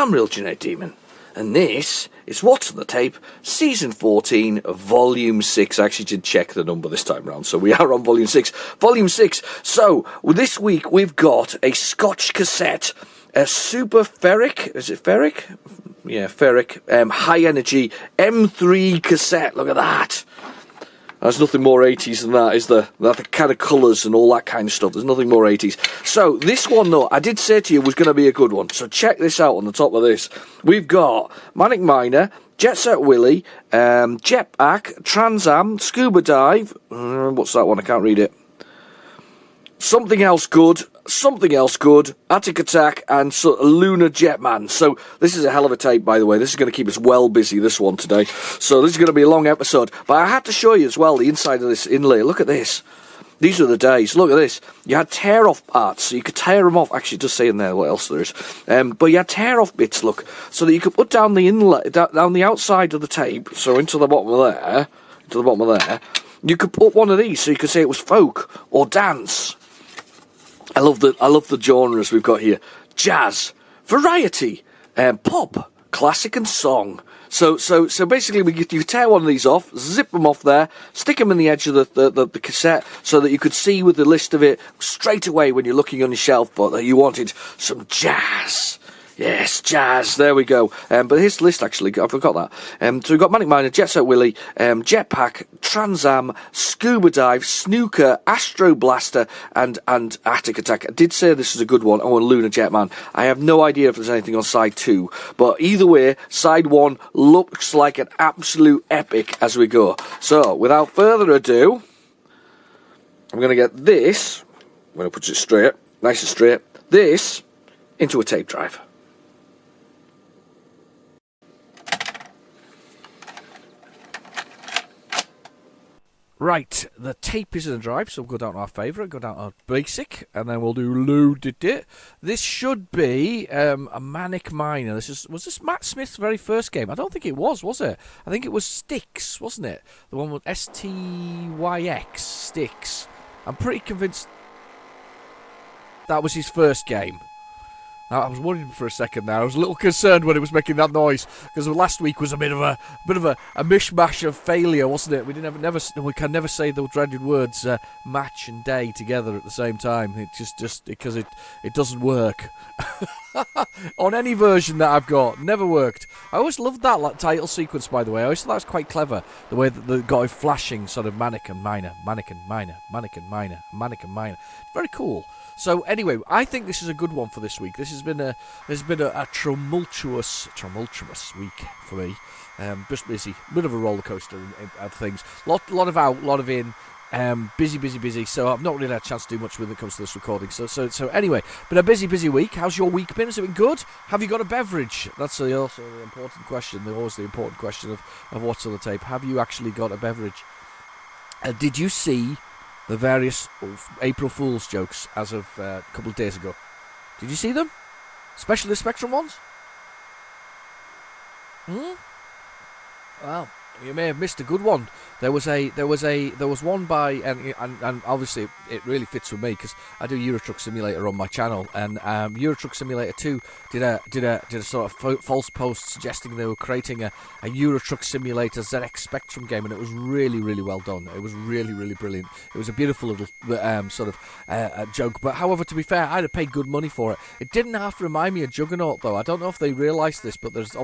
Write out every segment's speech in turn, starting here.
I'm Real Genetic Demon, and this is What's on the Tape, Season 14, Volume 6. I actually did check the number this time round, so we are on Volume 6. Volume 6. So, this week we've got a Scotch cassette, a Super Ferric, is it Ferric? Yeah, Ferric, high energy M3 cassette, look at that. There's nothing more 80s than that, is there? That the kind of colours and all that kind of stuff. There's nothing more 80s. So, this one, though, I did say to you was going to be a good one. So, check this out on the top of this. We've got Manic Miner, Jet Set Willy, Jetpack, Trans Am, Scuba Dive. What's that one? I can't read it. Something Else Good, Attic Attack, and Lunar Jetman. So, this is a hell of a tape, by the way. This is going to keep us well busy, this one today. So, this is going to be a long episode. But I had to show you as well the inside of this inlay. Look at this. These are the days. Look at this. You had tear-off parts, so you could tear them off. Actually, it does say in there what else there is. But you had tear-off bits, look, so that you could put down the inlay, down the outside of the tape, so into the bottom of there, you could put one of these, so you could say it was folk or dance. I love the genres we've got here. Jazz, variety, pop, classic and song. So basically you tear one of these off, zip them off there, stick them in the edge of the cassette so that you could see with the list of it straight away when you're looking on your shelf, but that you wanted some jazz. Yes, jazz, there we go. But here's the list, actually, I forgot that. So we've got Manic Miner, Jet Set Willy, Jetpack, Trans Am, Scuba Dive, Snooker, Astro Blaster, and Attic Attack. I did say this is a good one. Oh, and Lunar Jetman. I have no idea if there's anything on side 2. But either way, side 1 looks like an absolute epic as we go. So, without further ado, I'm going to get this, I'm going to put it straight, nice and straight, this into a tape drive. Right, the tape is in the drive, so we'll go down to our favourite, go down to basic, and then we'll do loaded it. This should be a Manic Miner. Was this Matt Smith's very first game? I don't think it was it? I think it was Styx, wasn't it? The one with STYX, Styx. I'm pretty convinced that was his first game. I was worried for a second there. I was a little concerned when it was making that noise because last week was a bit of a mishmash of failure, wasn't it? We can never say the dreaded words match and day together at the same time. It just because it doesn't work on any version that I've got. Never worked. I always loved that title sequence, by the way. I always thought that was quite clever. The way that they got it flashing, sort of mannequin minor, mannequin minor, mannequin minor, mannequin minor. Very cool. So anyway, I think this is a good one for this week. This has been a tumultuous week for me. Just busy, bit of a roller coaster of things. Lot of out, lot of in. Busy. So I've not really had a chance to do much when it comes to this recording. So anyway, been a busy week. How's your week been? Has it been good? Have you got a beverage? That's also the important question. Always the important question of what's on the tape. Have you actually got a beverage? Did you see the various April Fool's jokes as of a couple of days ago? Did you see them? Especially the Spectrum ones? Well, you may have missed a good one. There was one by and obviously it really fits with me because I do Euro Truck Simulator on my channel, and Euro Truck Simulator 2 did a sort of false post suggesting they were creating a Euro Truck Simulator ZX Spectrum game, and it was really well done. It was really brilliant. It was a beautiful little joke. But however, to be fair, I'd have paid good money for it. It didn't have to remind me of Juggernaut though. I don't know if they realised this, but there's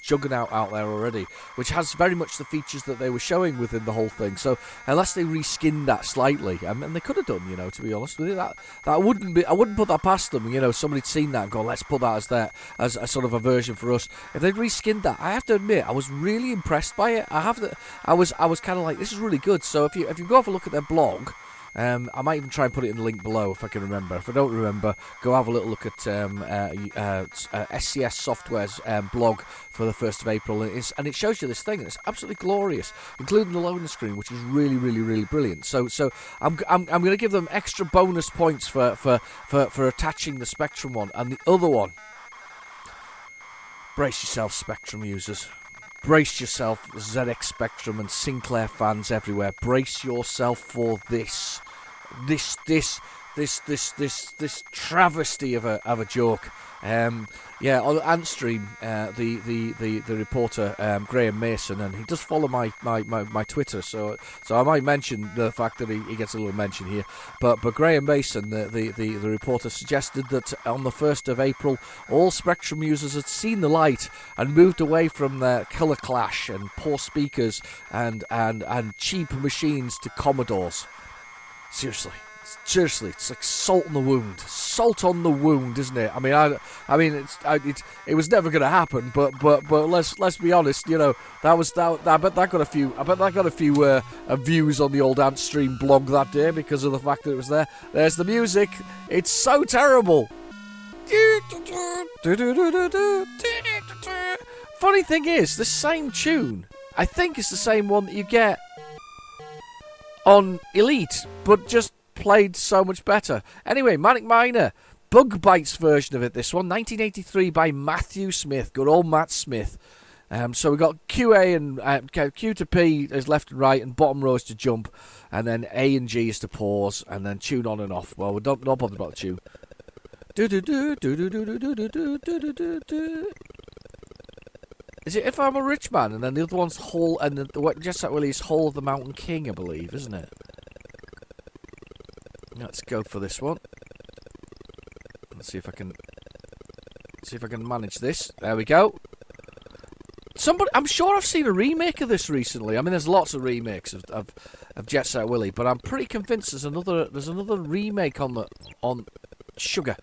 Juggernaut out there already, which has very much the features that they were showing within the whole thing. So unless they reskinned that slightly, and they could have done, to be honest with you, that I wouldn't put that past them. Somebody'd seen that and gone, let's put that as a sort of a version for us. If they'd reskinned that, I have to admit, I was really impressed by it. I was kind of like, this is really good. So if you go have a look at their blog. I might even try and put it in the link below if I can remember. If I don't remember, go have a little look at SCS Software's blog for the 1st of April, and it shows you this thing, and it's absolutely glorious, including the loading screen, which is really brilliant. So I'm going to give them extra bonus points for attaching the Spectrum one, and the other one. Brace yourself, Spectrum users. Brace yourself, ZX Spectrum and Sinclair fans everywhere. Brace yourself for this. this travesty of a joke. Yeah, on Antstream, the reporter Graham Mason, and he does follow my Twitter, so I might mention the fact that he gets a little mention here. But Graham Mason, the reporter, suggested that on the 1st of April, all Spectrum users had seen the light and moved away from their colour clash and poor speakers and cheap machines to Commodores. Seriously, it's like salt on the wound. Salt on the wound, isn't it? I mean, it was never going to happen. But let's be honest. You know, I bet that got a few. I bet that got a few views on the old Antstream blog that day because of the fact that it was there. There's the music. It's so terrible. Funny thing is, the same tune. I think it's the same one that you get on Elite, but just played so much better. Anyway, Manic Miner, Bug Bites version of it, this one, 1983 by Matthew Smith, good old Matt Smith. So we got QA and Q to P is left and right, and bottom row is to jump, and then A and G is to pause, and then tune on and off. Well, we're not bothered about the tune. Is it If I'm a Rich Man? And then the other one's Hall, and the Jet Set Willie's Hall of the Mountain King, I believe, isn't it? Let's go for this one. Let's see if I can manage this. There we go. I'm sure I've seen a remake of this recently. I mean, there's lots of remakes of Jet Set Willie, but I'm pretty convinced there's another remake on Sugar.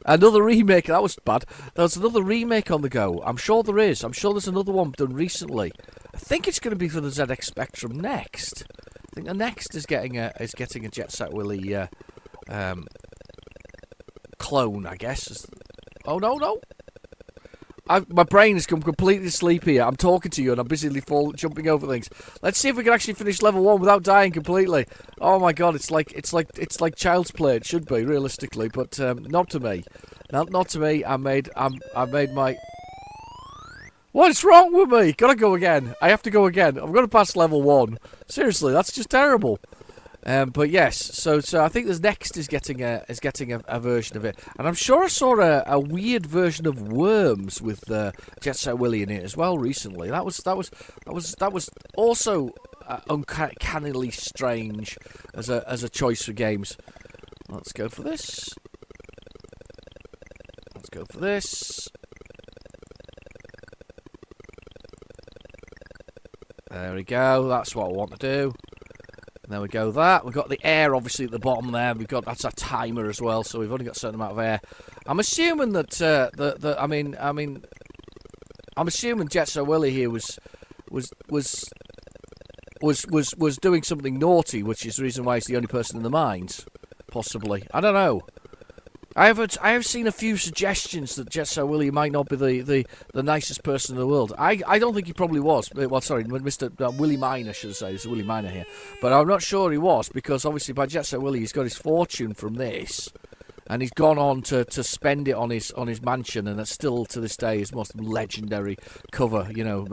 Another remake, that was bad. There's another remake on the go. I'm sure there is. I'm sure there's another one done recently. I think it's going to be for the ZX Spectrum next. I think the next is getting a Jet Set Willie clone, I guess. Oh no. My brain has come completely asleep here. I'm talking to you and I'm busily jumping over things. Let's see if we can actually finish level 1 without dying completely. Oh my god, it's like child's play. It should be realistically, but not to me. Not to me. I made my. What's wrong with me? Gotta go again. I have to go again. I'm gonna pass level 1. Seriously, that's just terrible. But yes, so I think this next is getting a version of it, and I'm sure I saw a weird version of Worms with Jet Set Willie in it as well recently. That was also uncannily strange as a choice for games. Let's go for this. There we go. That's what I want to do. There we go. We've got the air obviously at the bottom there. That's a timer as well, so we've only got a certain amount of air. I'm assuming that I'm assuming Jet Set Willie here was doing something naughty, which is the reason why he's the only person in the mines. Possibly, I don't know. I have seen a few suggestions that Jet Set Willie might not be the nicest person in the world. I don't think he probably was. Well, sorry, Mr. Willie Miner, should I say. There's Willie Miner here. But I'm not sure he was, because obviously by Jet Set Willie he's got his fortune from this. And he's gone on to spend it on his mansion, and that's still to this day his most legendary cover. You know,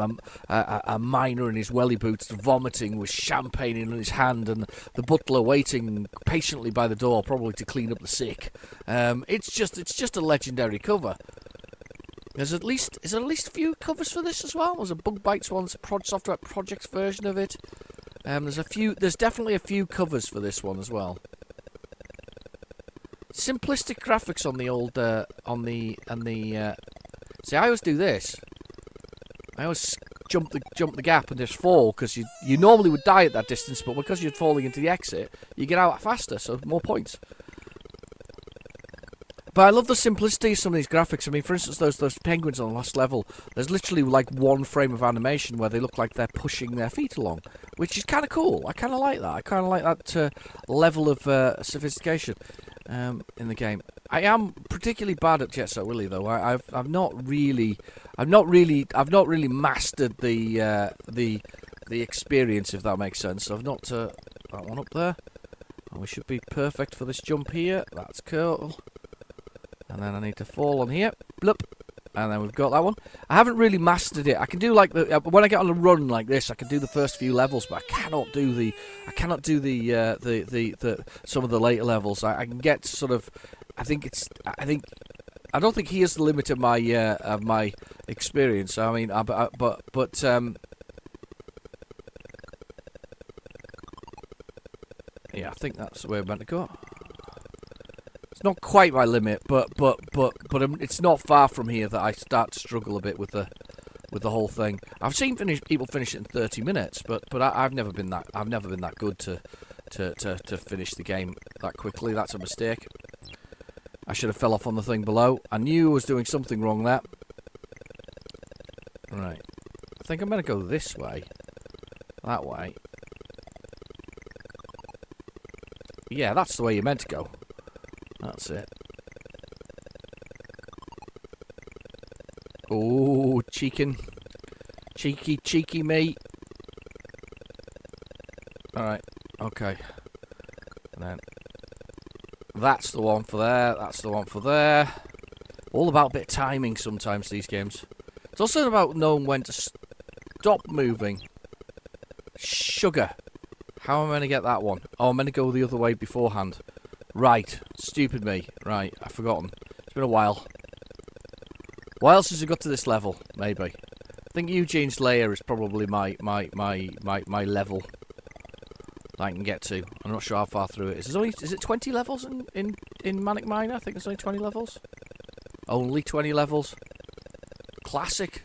a miner in his welly boots vomiting with champagne in his hand, and the butler waiting patiently by the door, probably to clean up the sick. It's just a legendary cover. Is there at least a few covers for this as well? There's a Bug Bites one, it's a Software Projects version of it. There's definitely a few covers for this one as well. Simplistic graphics on the old see, I always do this. I always jump the gap and just fall, because you normally would die at that distance, but because you're falling into the exit, you get out faster, so more points. But I love the simplicity of some of these graphics. I mean, for instance, those penguins on the last level, there's literally like one frame of animation where they look like they're pushing their feet along, which is kind of cool. I kind of like that. I kind of like that level of sophistication in the game. I am particularly bad at Jet Set Willie, though. I've not really mastered the experience, if that makes sense. I've not that one up there. And we should be perfect for this jump here. That's cool. And then I need to fall on here. Bloop. And then we've got that one. I haven't really mastered it. I can do like when I get on a run like this, I can do the first few levels, but I cannot do the some of the later levels. I can get sort of. I don't think he is the limit of my experience. I mean, but yeah, I think that's the way I'm meant to go. It's not quite my limit, but it's not far from here that I start to struggle a bit with the whole thing. I've seen people finish it in 30 minutes, but I've never been that good to finish the game that quickly. That's a mistake. I should have fell off on the thing below. I knew I was doing something wrong there. Right. I think I'm going to go this way. That way. Yeah, that's the way you're meant to go. That's it. Oh, cheeky me. Alright, okay. And then that's the one for there, that's the one for there. All about a bit of timing sometimes, these games. It's also about knowing when to stop moving. Sugar. How am I going to get that one? Oh, I'm going to go the other way beforehand. Right. Stupid me. Right. I've forgotten. It's been a while. While since I got to this level, maybe. I think Eugene's lair is probably my level that I can get to. I'm not sure how far through it is. Is it 20 levels in Manic Miner? I think there's only 20 levels. Only 20 levels. Classic.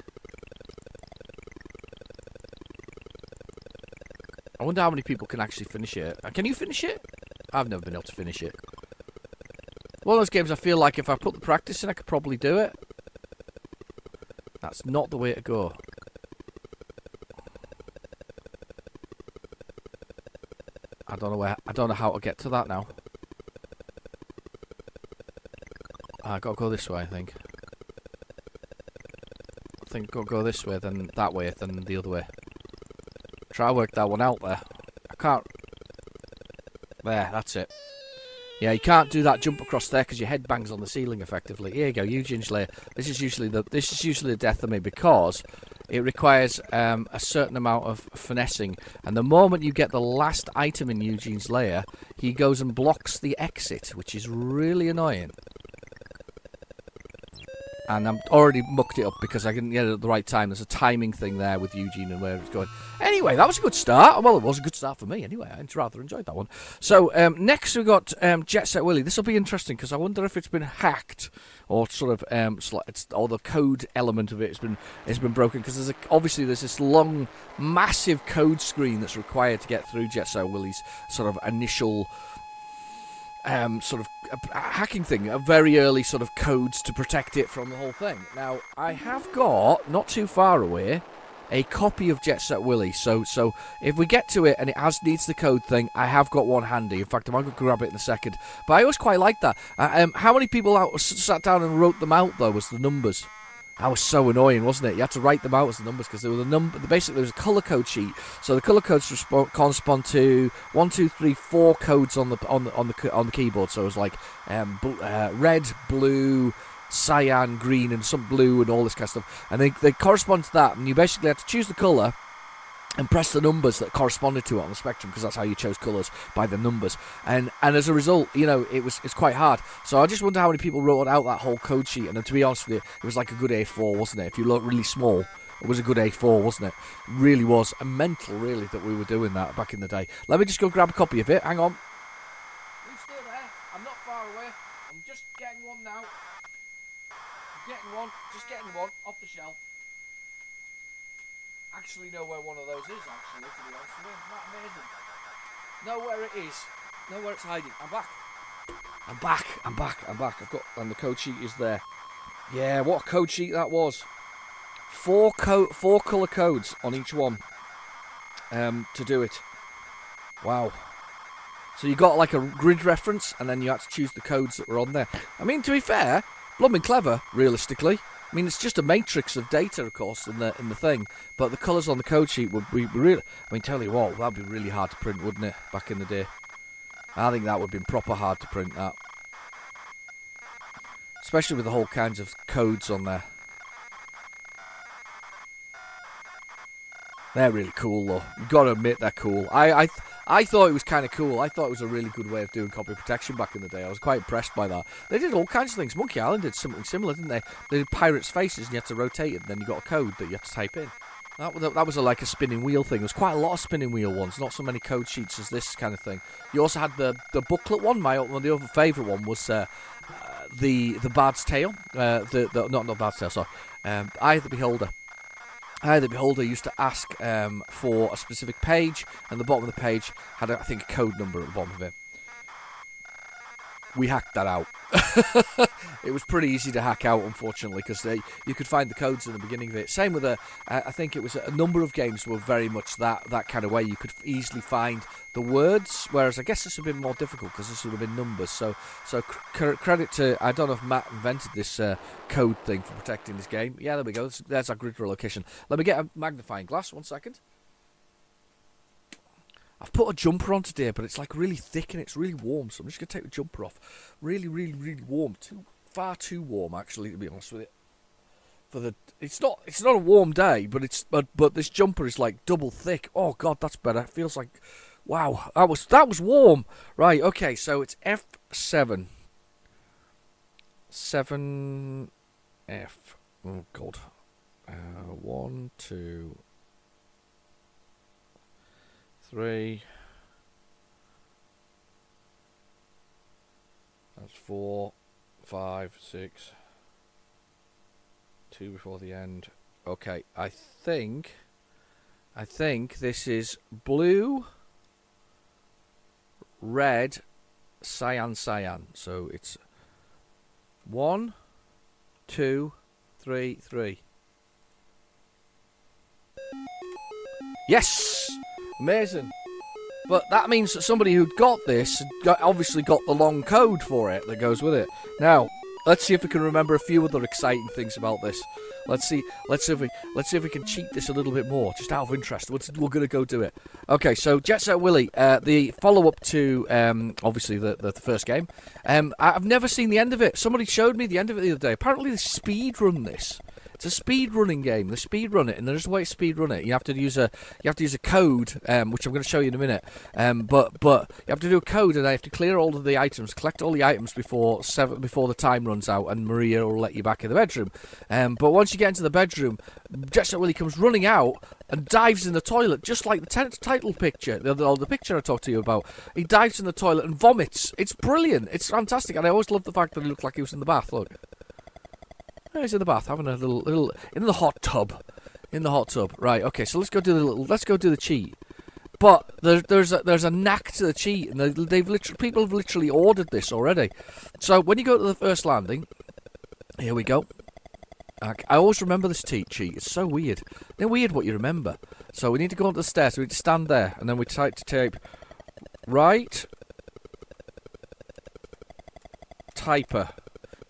I wonder how many people can actually finish it. Can you finish it? I've never been able to finish it. One of those games I feel like if I put the practice in, I could probably do it. That's not the way to go. I don't know how to get to that now. I gotta go this way, I think. I think I've got to go this way, then that way, then the other way. Try to work that one out there. I can't. There, that's it. Yeah, you can't do that jump across there because your head bangs on the ceiling effectively. Here you go, Eugene's lair. This is usually the death of me because it requires a certain amount of finessing, and the moment you get the last item in Eugene's lair, he goes and blocks the exit, which is really annoying. And I'm already mucked it up because I didn't get it at the right time. There's a timing thing there with Eugene and where it's going. Anyway, that was a good start. Well, it was a good start for me anyway. I rather enjoyed that one. So, next we got Jet Set Willy. This will be interesting because I wonder if it's been hacked or sort of, or the code element of it has been broken because obviously there's this long, massive code screen that's required to get through Jet Set Willy's sort of initial sort of hacking thing, a very early sort of codes to protect it from the whole thing. Now, I have got, not too far away, a copy of Jet Set Willy, so if we get to it and it needs the code thing, I have got one handy. In fact, I'm going to grab it in a second. But I always quite like that. How many people sat down and wrote them out, though, was the numbers? That was so annoying, wasn't it? You had to write them out as the numbers because there were basically there was a colour code sheet. So the colour codes correspond to 1, 2, 3, 4 codes on the keyboard. So it was like red, blue, cyan, green, and some blue and all this kind of stuff. And they correspond to that. And you basically had to choose the colour and press the numbers that corresponded to it on the spectrum because that's how you chose colours, by the numbers. And as a result, you know, it's quite hard. So I just wonder how many people wrote out that whole code sheet. And to be honest with you, it was like a good A4, wasn't it? If you look really small, it was a good A4, wasn't it? It really was. A mental, really, that we were doing that back in the day. Let me just go grab a copy of it. Hang on. You stay there. I'm not far away. I'm just getting one now. Just getting one off the shelf. Actually know where one of those is, actually, to be honest with you. Isn't that amazing? Know where it is. Know where it's hiding. I'm back. And the code sheet is there. Yeah, what a code sheet that was. 4 colour codes on each one to do it. Wow. So you got like a grid reference, and then you had to choose the codes that were on there. I mean, to be fair, blooming clever, realistically. I mean, it's just a matrix of data, of course, in the thing. But the colours on the code sheet would be really... I mean, tell you what, that'd be really hard to print, wouldn't it, back in the day? I think that would have been proper hard to print, that. Especially with the whole kinds of codes on there. They're really cool, though. You've got to admit they're cool. I thought it was kind of cool. I thought it was a really good way of doing copy protection back in the day. I was quite impressed by that. They did all kinds of things. Monkey Island did something similar, didn't they? They did pirates' faces, and you had to rotate it, and then you got a code that you had to type in. That was like a spinning wheel thing. There was quite a lot of spinning wheel ones, not so many code sheets as this kind of thing. You also had the booklet one. My the other favourite one was the Bard's Tale. Not Bard's Tale, sorry. Eye of the Beholder. Eye of the Beholder used to ask for a specific page, and the bottom of the page had, I think, a code number at the bottom of it. We hacked that out. It was pretty easy to hack out, unfortunately, because you could find the codes in the beginning of it. Same with I think it was a number of games were very much that kind of way. You could easily find the words, whereas I guess this would have been more difficult because this would have been numbers. So credit to, I don't know if Matt invented this code thing for protecting this game. Yeah, there we go. There's our grid location. Let me get a magnifying glass. 1 second. I've put a jumper on today, but it's like really thick and it's really warm, so I'm just going to take the jumper off. Really, really, really warm. Far too warm, actually, to be honest with you. It's not a warm day, but but this jumper is like double thick. Oh god, that's better. It feels like, wow, that was warm. Right, okay, so it's F7. 7F. Oh god. 1, 2, 3. That's 4, 5, 6. 2 before the end. Okay, I think this is blue, red, cyan. So it's 1, 2, 3, 3. Yes! Amazing. But that means that somebody who'd got this obviously got the long code for it that goes with it. Now, let's see if we can remember a few other exciting things about this. Let's see if we can cheat this a little bit more, just out of interest. We're gonna go do it. Okay, so Jet Set Willy, the follow-up to obviously the first game. I've never seen the end of it. Somebody showed me the end of it the other day. Apparently, they speed run this. It's a speed running game. They speed run it, and there's a way to speed run it. You have to use a code, which I'm going to show you in a minute. But you have to do a code, and I have to clear all of the items, collect all the items before the time runs out, and Maria will let you back in the bedroom. But once you get into the bedroom, Jet Set Willy comes running out and dives in the toilet, just like the title picture, the picture I talked to you about. He dives in the toilet and vomits. It's brilliant. It's fantastic, and I always loved the fact that he looked like he was in the bath. Look. He's in the bath having a little in the hot tub. In the hot tub. Right, okay, so let's go do the cheat. But there's a knack to the cheat, and people have literally ordered this already. So when you go to the first landing, here we go. I always remember this cheat. It's so weird. They're weird what you remember. So we need to go up the stairs, so we need to stand there, and then we type right typer.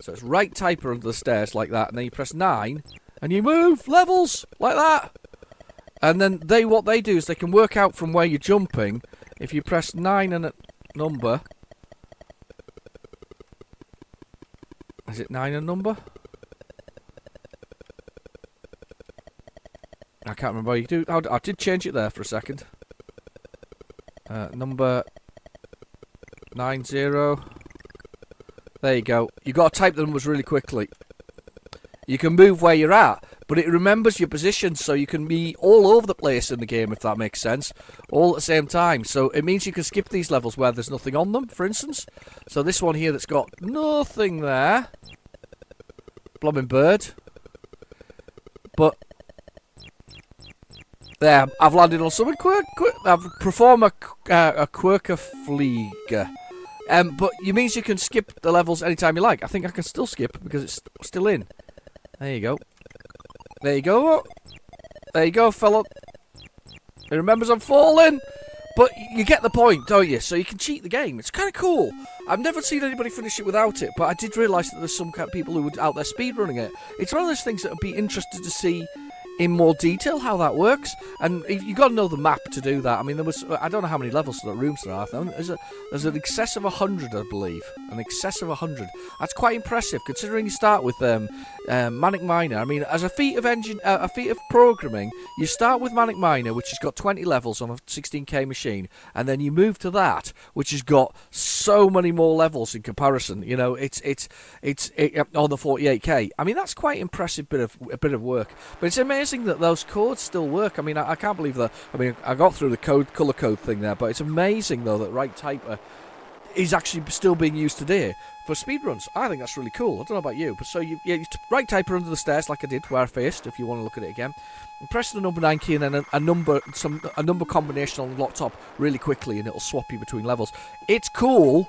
So it's right typer under the stairs like that, and then you press 9, and you move levels like that. And then what they do is they can work out from where you're jumping. If you press 9 and a number, is it 9 and number? I can't remember. You do. I did change it there for a second. Number 90. There you go. You've got to type the numbers really quickly. You can move where you're at, but it remembers your position, so you can be all over the place in the game, if that makes sense, all at the same time. So it means you can skip these levels where there's nothing on them, for instance. So this one here that's got nothing there. Blooming bird. But there, I've landed on something quick. I've performed a Quirkerflieger. But it means you can skip the levels anytime you like. I think I can still skip because it's still in. There you go. There you go. There you go, fella. It remembers I'm falling. But you get the point, don't you? So you can cheat the game. It's kind of cool. I've never seen anybody finish it without it, but I did realise that there's some kind of people who were out there speedrunning it. It's one of those things that would be interested to see in more detail how that works, and you got to know the map to do that. I mean, I don't know how many levels to that rooms there are. There's an excess of 100, I believe, an excess of 100. That's quite impressive considering you start with Manic Miner. I mean, as a feat of programming, you start with Manic Miner, which has got 20 levels on a 16K machine, and then you move to that, which has got so many more levels in comparison. You know, it's on the 48K. I mean, that's quite impressive bit of work. But it's amazing that those codes still work. I mean, I can't believe that. I mean, I got through the color code thing there, but it's amazing though that Right Typer is actually still being used today for speedruns. I think that's really cool. I don't know about you, but so you Right Typer under the stairs like I did where I faced. If you want to look at it again, and press the number 9 key and then a number combination on the laptop really quickly, and it'll swap you between levels. It's cool.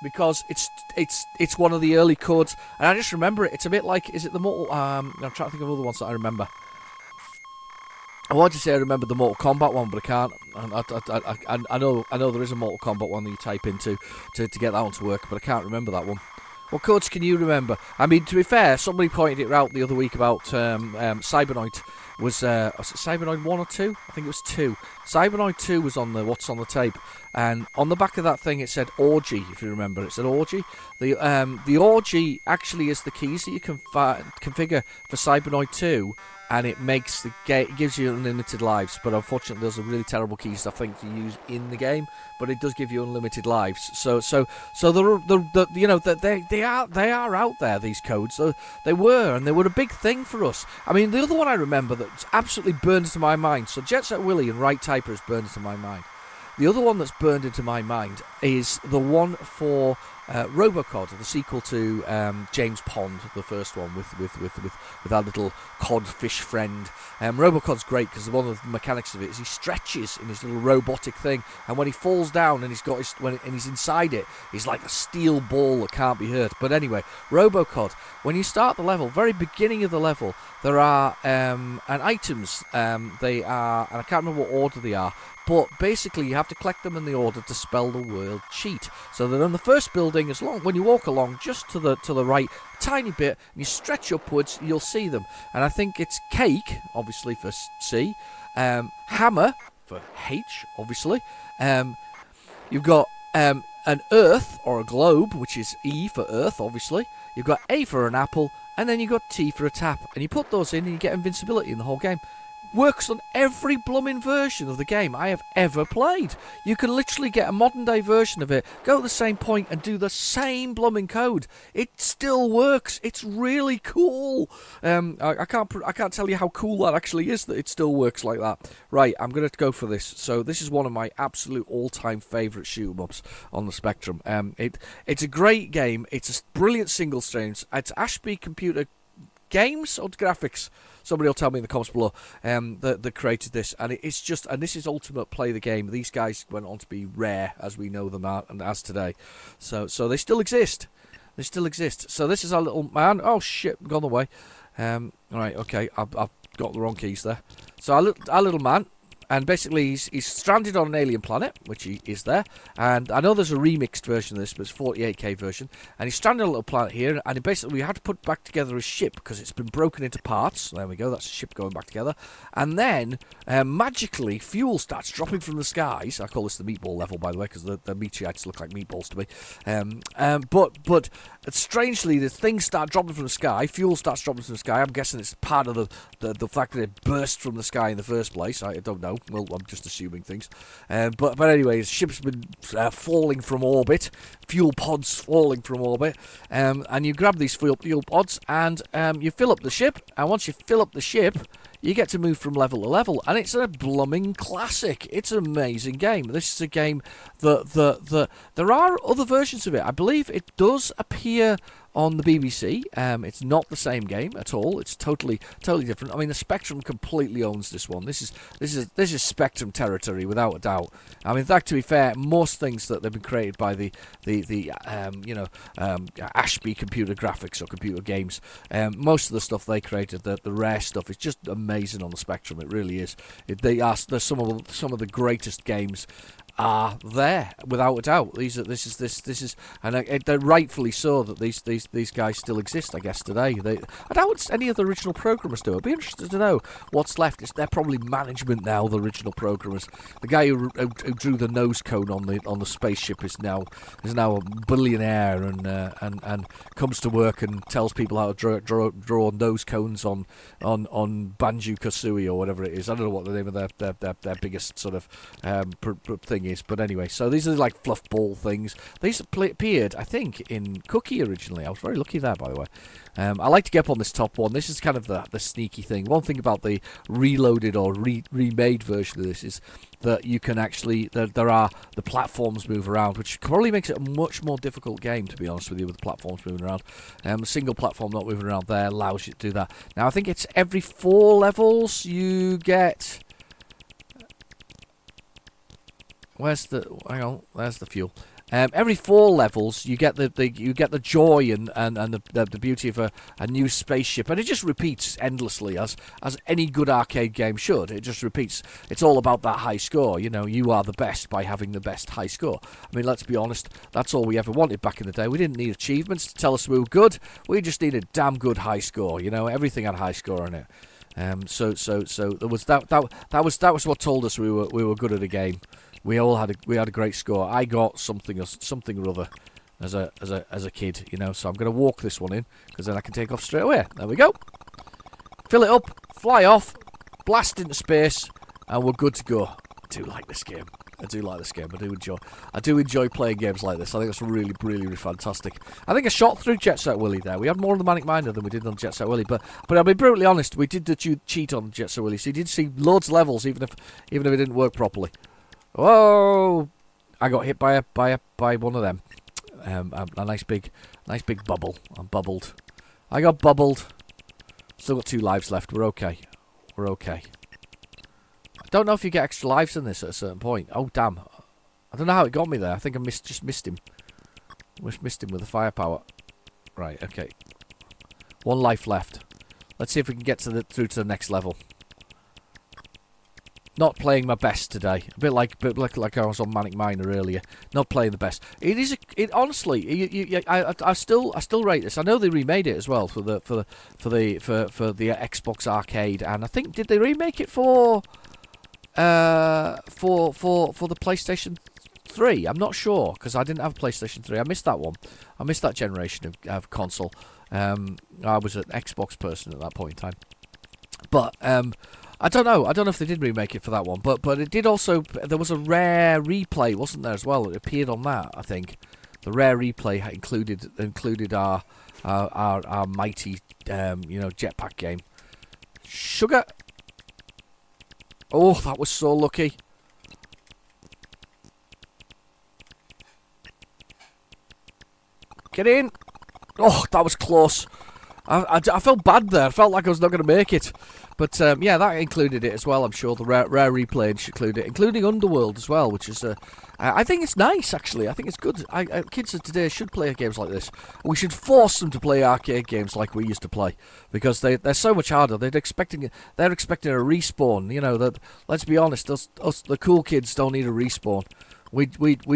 Because it's one of the early codes, and I just remember it. It's a bit like, is it the Mortal? I'm trying to think of other ones that I remember. I wanted to say I remember the Mortal Kombat one, but I can't. I know there is a Mortal Kombat one that you type into to get that one to work, but I can't remember that one. What codes can you remember? I mean, to be fair, somebody pointed it out the other week about Cybernoid. Was it Cybernoid 1 or 2? I think it was 2. Cybernoid 2 was on the What's on the Tape, and on the back of that thing it said Orgy, if you remember. It said Orgy. The Orgy actually is the keys that you can configure for Cybernoid 2, and it makes the game, it gives you unlimited lives. But unfortunately, those are really terrible keys, I think, to use in the game. But it does give you unlimited lives. So they are out there. These codes, they were a big thing for us. I mean, the other one I remember that's absolutely burned into my mind. So Jet Set Willy and Right Typer has burned into my mind. The other one that's burned into my mind is the one for Robocod, the sequel to James Pond, the first one with our little codfish friend. Robocod's great because one of the mechanics of it is he stretches in his little robotic thing, and when he falls down and he's inside it, he's like a steel ball that can't be hurt. But anyway, Robocod, when you start the level, very beginning of the level, there are items. They are, and I can't remember what order they are. But basically, you have to collect them in the order to spell the word cheat. So that on the first building, when you walk along just to the right, a tiny bit, and you stretch upwards, you'll see them. And I think it's cake, obviously for C, hammer for H, obviously. You've got an earth or a globe, which is E for earth, obviously. You've got A for an apple, and then you've got T for a tap. And you put those in, and you get invincibility in the whole game. Works on every blooming version of the game I have ever played. You can literally get a modern day version of it, go to the same point and do the same blooming code. It still works. It's really cool. I can't tell you how cool that actually is that it still works like that. Right, I'm going to go for this. So this is one of my absolute all-time favourite shoot-em-ups on the Spectrum. It's a great game. It's a brilliant single stream. It's Ashby Computer Games or Graphics. Somebody will tell me in the comments below that created this, and it's just, and this is Ultimate Play the Game. These guys went on to be Rare as we know them as today, so they still exist. They still exist. So this is our little man. Oh shit, gone away. All right, okay, I've got the wrong keys there. So our little man. And basically, he's stranded on an alien planet, which he is there. And I know there's a remixed version of this, but it's 48K version. And he's stranded on a little planet here. And basically, we had to put back together his ship because it's been broken into parts. There we go. That's a ship going back together. And then, magically, fuel starts dropping from the skies. I call this the meatball level, by the way, because the meteorites look like meatballs to me. But strangely, the things start dropping from the sky. Fuel starts dropping from the sky. I'm guessing it's part of the fact that it burst from the sky in the first place. I don't know. Well, I'm just assuming things. But anyway, the ship's been falling from orbit. Fuel pods falling from orbit. And you grab these fuel pods and you fill up the ship. And once you fill up the ship, you get to move from level to level, and it's a blooming classic. It's an amazing game. This is a game that there are other versions of it. I believe it does appear on the BBC. It's not the same game at all. It's totally different. I mean, the Spectrum completely owns this one. This is Spectrum territory without a doubt. I mean, in fact, to be fair, most things that they've been created by the Ashby Computer Graphics or Computer Games, most of the stuff they created, the Rare stuff, is just amazing on the Spectrum. It really is. They're some of the greatest games are there without a doubt. This is, and they're rightfully so that these guys still exist. I guess today, I doubt any of the original programmers do. I'd be interested to know what's left. They're probably management now. The original programmers, the guy who drew the nose cone on the spaceship is now a billionaire and comes to work and tells people how to draw nose cones on Banjo-Kazooie or whatever it is. I don't know what the name of their biggest sort of thing is, but anyway, so these are like fluff ball things. These appeared, I think, in Cookie originally. I was very lucky there, by the way. I like to get up on this top one. This is kind of the sneaky thing. One thing about the reloaded or remade version of this is that you can actually, there are the platforms move around, which probably makes it a much more difficult game, to be honest with you, with the platforms moving around. A single platform not moving around there allows you to do that. Now, I think it's every 4 levels you get... Where's the... Hang on, there's the fuel. Every 4 levels, you get the joy and the beauty of a new spaceship, and it just repeats endlessly as any good arcade game should. It just repeats. It's all about that high score. You know, you are the best by having the best high score. I mean, let's be honest. That's all we ever wanted back in the day. We didn't need achievements to tell us we were good. We just needed a damn good high score. You know, everything had a high score in it. So there was that was what told us we were good at a game. We had a great score. I got something or other as a kid, you know. So I'm going to walk this one in because then I can take off straight away. There we go. Fill it up, fly off, blast into space, and we're good to go. I do like this game. I do enjoy playing games like this. I think it's really, really, really fantastic. I think I shot through Jet Set Willy there. We had more on the Manic Miner than we did on Jet Set Willy, but I'll be brutally honest. We did cheat on Jet Set Willy, so you did see loads of levels, even if it didn't work properly. Whoa! I got hit by one of them. A nice big bubble. I'm bubbled. I got bubbled. Still got 2 lives left. We're okay. I don't know if you get extra lives in this at a certain point. Oh damn! I don't know how it got me there. I think I just missed him. Missed him with the firepower. Right. Okay. 1 life left. Let's see if we can get through to the next level. Not playing my best today. A bit like I was on Manic Miner earlier. Not playing the best. Honestly, I still rate this. I know they remade it as well for the Xbox Arcade, and I think did they remake it for the PlayStation 3? I'm not sure because I didn't have a PlayStation 3. I missed that one. I missed that generation of console. I was an Xbox person at that point in time, but I don't know if they did remake it for that one, but it did also. There was a rare replay, wasn't there, as well? It appeared on that, I think. The rare replay included our mighty jetpack game. Sugar. Oh, that was so lucky. Get in. Oh, that was close. I felt bad there. I felt like I was not going to make it. But yeah, that included it as well, I'm sure. The rare replay included it, including Underworld as well, which is... I think it's nice, actually. I think it's good. Kids of today should play games like this. We should force them to play arcade games like we used to play, because they're so much harder. They're expecting a respawn. You know, that. Let's be honest, us the cool kids don't need a respawn. We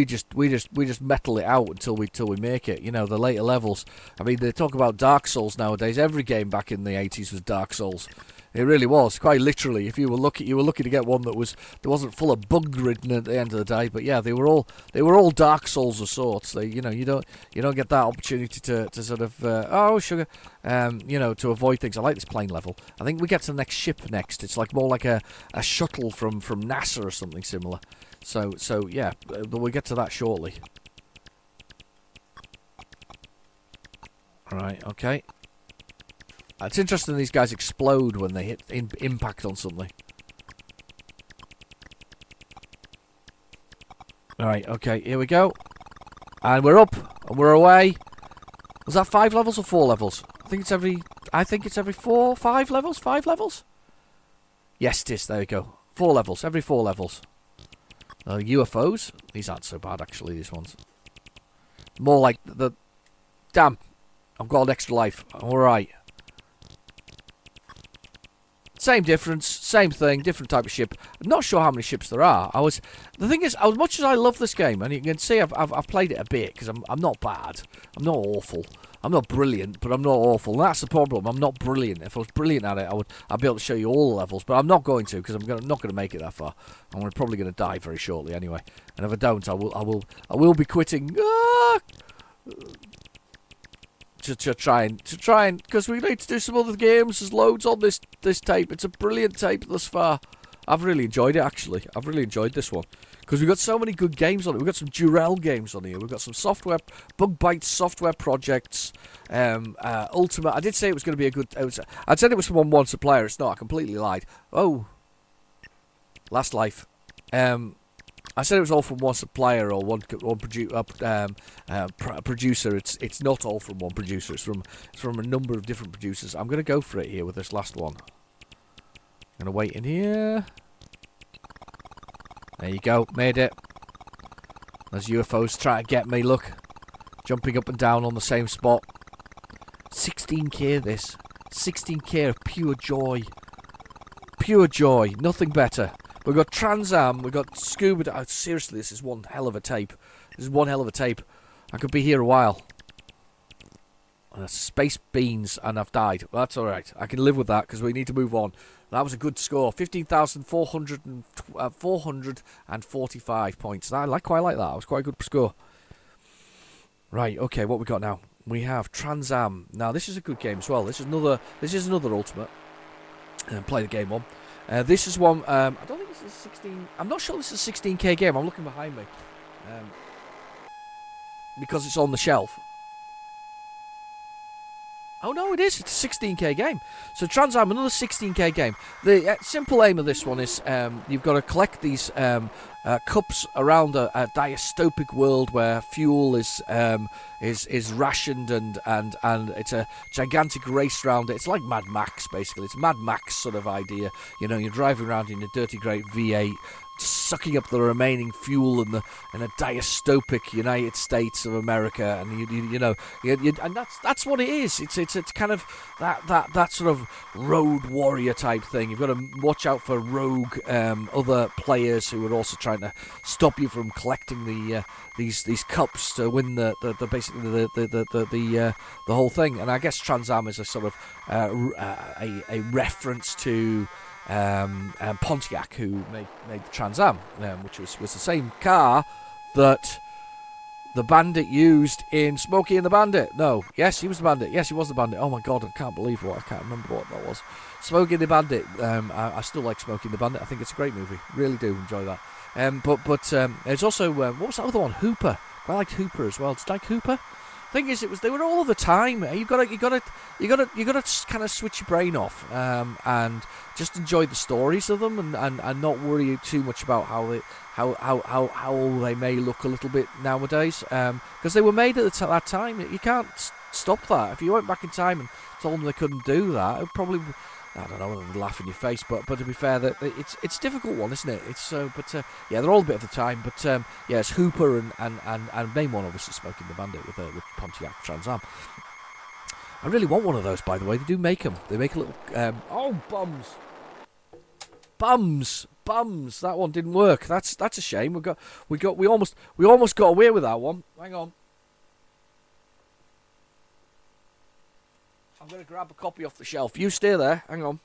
just metal it out until we make it. You know, the later levels. I mean, they talk about Dark Souls nowadays. Every game back in the 80s was Dark Souls. It really was, quite literally. If you were lucky to get one that wasn't full of bug ridden at the end of the day. But yeah, they were all Dark Souls of sorts. You don't get that opportunity to sort of to avoid things. I like this plane level. I think we get to the next ship next. It's like more like a shuttle from NASA or something similar. So yeah, we'll get to that shortly. All right, okay. It's interesting these guys explode when they hit impact on something. Alright, okay, here we go. And we're up, and we're away. Was that 5 levels or 4 levels? I think it's every 5 levels? 5 levels? Yes, it is, there we go. 4 levels, every 4 levels. UFOs? These aren't so bad, actually, these ones. More like the... Damn, I've got an extra life. Alright. Same difference, same thing, different type of ship. I'm not sure how many ships there are. The thing is, as much as I love this game, and you can see I've played it a bit because I'm not bad, I'm not awful, I'm not brilliant, but I'm not awful. And that's the problem. I'm not brilliant. If I was brilliant at it, I'd be able to show you all the levels, but I'm not going to because I'm not going to make it that far. I'm probably going to die very shortly anyway. And if I don't, I will be quitting. To try and because we need to do some other games. There's loads on this tape. It's a brilliant tape thus far. I've really enjoyed it, actually. I've really enjoyed this one because we've got so many good games on it. We've got some Durell games on here. We've got some software, Bug Bites software projects, Ultimate. I did say it was going to be a good. I said it was from once a player. It's not. I completely lied. Oh, Last Life. I said it was all from one supplier or one producer. It's not all from one producer. It's from a number of different producers. I'm going to go for it here with this last one. I'm going to wait in here. There you go. Made it. Those UFOs trying to get me. Look. Jumping up and down on the same spot. 16k this. 16k of pure joy. Pure joy. Nothing better. We've got Trans Am, we've got Scuba... Oh, seriously, this is one hell of a tape. This is one hell of a tape. I could be here a while. Space Beans, and I've died. Well, that's alright. I can live with that, because we need to move on. That was a good score. 15,445 points. I quite like that. That was quite a good score. Right, okay, what we got now? We have Trans Am. Now, this is a good game as well. This is another Ultimate. Play the game on. This is one, I don't think this is 16, I'm not sure this is a 16k game, I'm looking behind me, because it's on the shelf. Oh no, it is, it's a 16k game. So Trans Am, another 16k game. The simple aim of this one is, you've got to collect these cups around a dystopic world where fuel is rationed and it's a gigantic race round it. It's like Mad Max, basically. It's a Mad Max sort of idea. You know, you're driving around in a dirty great V8, sucking up the remaining fuel in a dystopic United States of America, and and that's what it is. It's kind of that sort of road warrior type thing. You've got to watch out for rogue other players who are also trying to stop you from collecting these cups to win the whole thing. And I guess Trans Am is a sort of a reference to Pontiac, who made the Trans Am, which was the same car that the Bandit used in Smokey and the Bandit. No, yes, he was the Bandit. Yes, he was the Bandit. Oh my God, I can't remember what that was. Smokey and the Bandit. I still like Smokey and the Bandit. I think it's a great movie. Really do enjoy that. But there's also what was that other one? Hooper. I liked Hooper as well. Did you like Hooper? Thing is, they were all the time. You gotta kind of switch your brain off and just enjoy the stories of them and not worry too much about how they may look a little bit nowadays, because they were made at that time. You can't stop that. If you went back in time and told them they couldn't do that, it would probably, I don't know, they'd laugh in your face. But to be fair, that it's a difficult one, isn't it? It's yeah, they're all a bit of the time. But yeah, it's Hooper and main one obviously Smoking the Bandit with Pontiac Trans Am. I really want one of those, by the way. They do make them. They make a little bums. That one didn't work. That's a shame. We almost got away with that one. Hang on. I'm going to grab a copy off the shelf. You stay there. Hang on.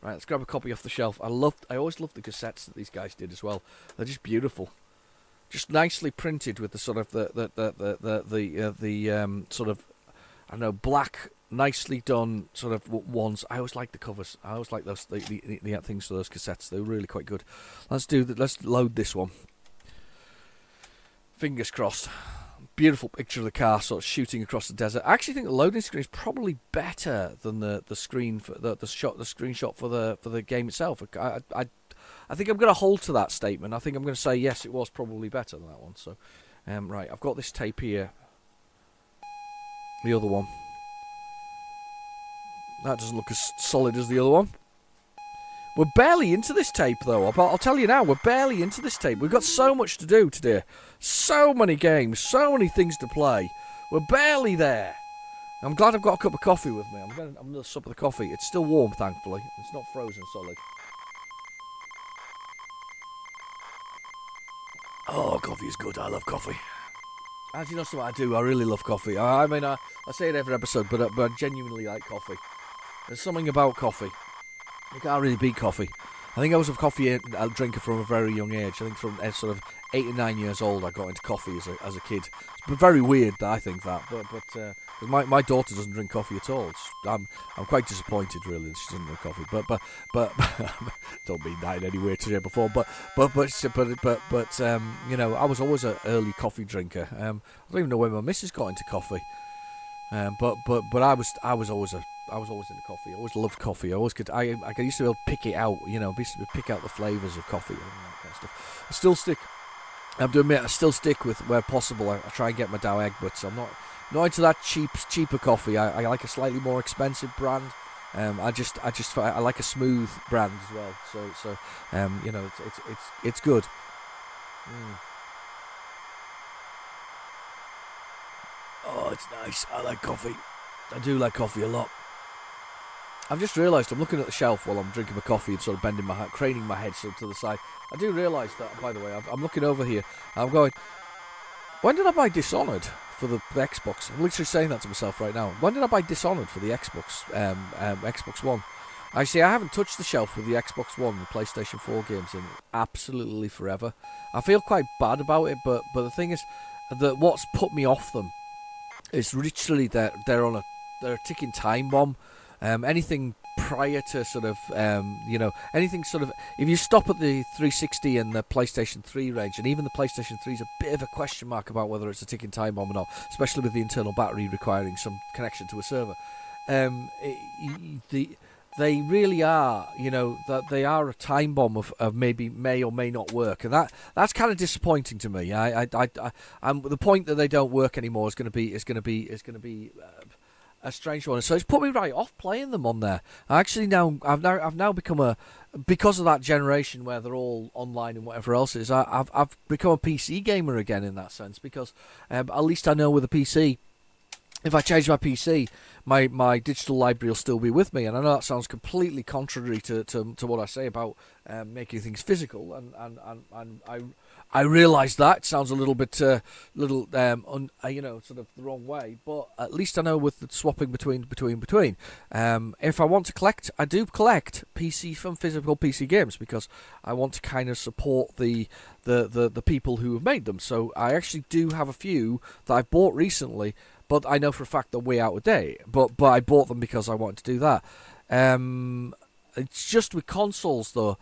Right, let's grab a copy off the shelf. I always loved the cassettes that these guys did as well. They're just beautiful. Just nicely printed with the sort of the sort of, I don't know, black, nicely done sort of ones. I always like the covers. I always like those the things for those cassettes. They're really quite good. Let's load this one. Fingers crossed. Beautiful picture of the car sort of shooting across the desert. I actually think the loading screen is probably better than the screen for the screenshot for the game itself. I think I'm going to hold to that statement. I think I'm going to say yes, it was probably better than that one. So, right, I've got this tape here. The other one. That doesn't look as solid as the other one. We're barely into this tape, though. I'll tell you now, we're barely into this tape. We've got so much to do today. So many games, so many things to play. We're barely there. I'm glad I've got a cup of coffee with me. I'm going to sup with the coffee. It's still warm, thankfully. It's not frozen solid. Oh, coffee is good. I love coffee. As you know, so I do. I really love coffee. I mean, I say it every episode, but I genuinely like coffee. There's something about coffee. You can't really beat coffee. I think I was a coffee drinker from a very young age. I think from sort of 8 or 9 years old, I got into coffee as a kid. It's very weird that I think that, but my daughter doesn't drink coffee at all. I'm quite disappointed really that she doesn't drink coffee. But don't mean that in any way today before. But you know, I was always an early coffee drinker. I don't even know when my missus got into coffee. But I was always into coffee. I always loved coffee. I used to be able to pick it out. You know, basically pick out the flavours of coffee and that kind of stuff. I still stick with where possible. I try and get my Dow Egberts. I'm not into that cheaper coffee. I like a slightly more expensive brand. I like a smooth brand as well. So you know, it's good. Oh, it's nice. I like coffee. I do like coffee a lot. I've just realised I'm looking at the shelf while I'm drinking my coffee and sort of bending my head, craning my head sort of to the side. I do realise that, by the way, I'm looking over here. I'm going, when did I buy Dishonored for the Xbox? I'm literally saying that to myself right now. When did I buy Dishonored for the Xbox Xbox One? I haven't touched the shelf with the Xbox One and PlayStation 4 games in absolutely forever. I feel quite bad about it, but the thing is that what's put me off them is literally they're a ticking time bomb. Anything prior to sort of, you know, anything sort of, if you stop at the 360 and the PlayStation 3 range, and even the PlayStation 3 is a bit of a question mark about whether it's a ticking time bomb or not, especially with the internal battery requiring some connection to a server. They really are, you know, that they are a time bomb of maybe may or may not work, and that's kind of disappointing to me. I'm the point that they don't work anymore is going to be a strange one. So it's put me right off playing them on there. I've now become because of that generation where they're all online and whatever else is. I've become a PC gamer again in that sense, because at least I know with a PC, if I change my PC, my digital library will still be with me. And I know that sounds completely contrary to what I say about making things physical, and I realise that it sounds a little bit you know, sort of the wrong way, but at least I know with the swapping between. If I want to collect, I do collect PC from physical PC games, because I want to kind of support the people who have made them. So I actually do have a few that I've bought recently, but I know for a fact they're way out of date. But I bought them because I wanted to do that. It's just with consoles though,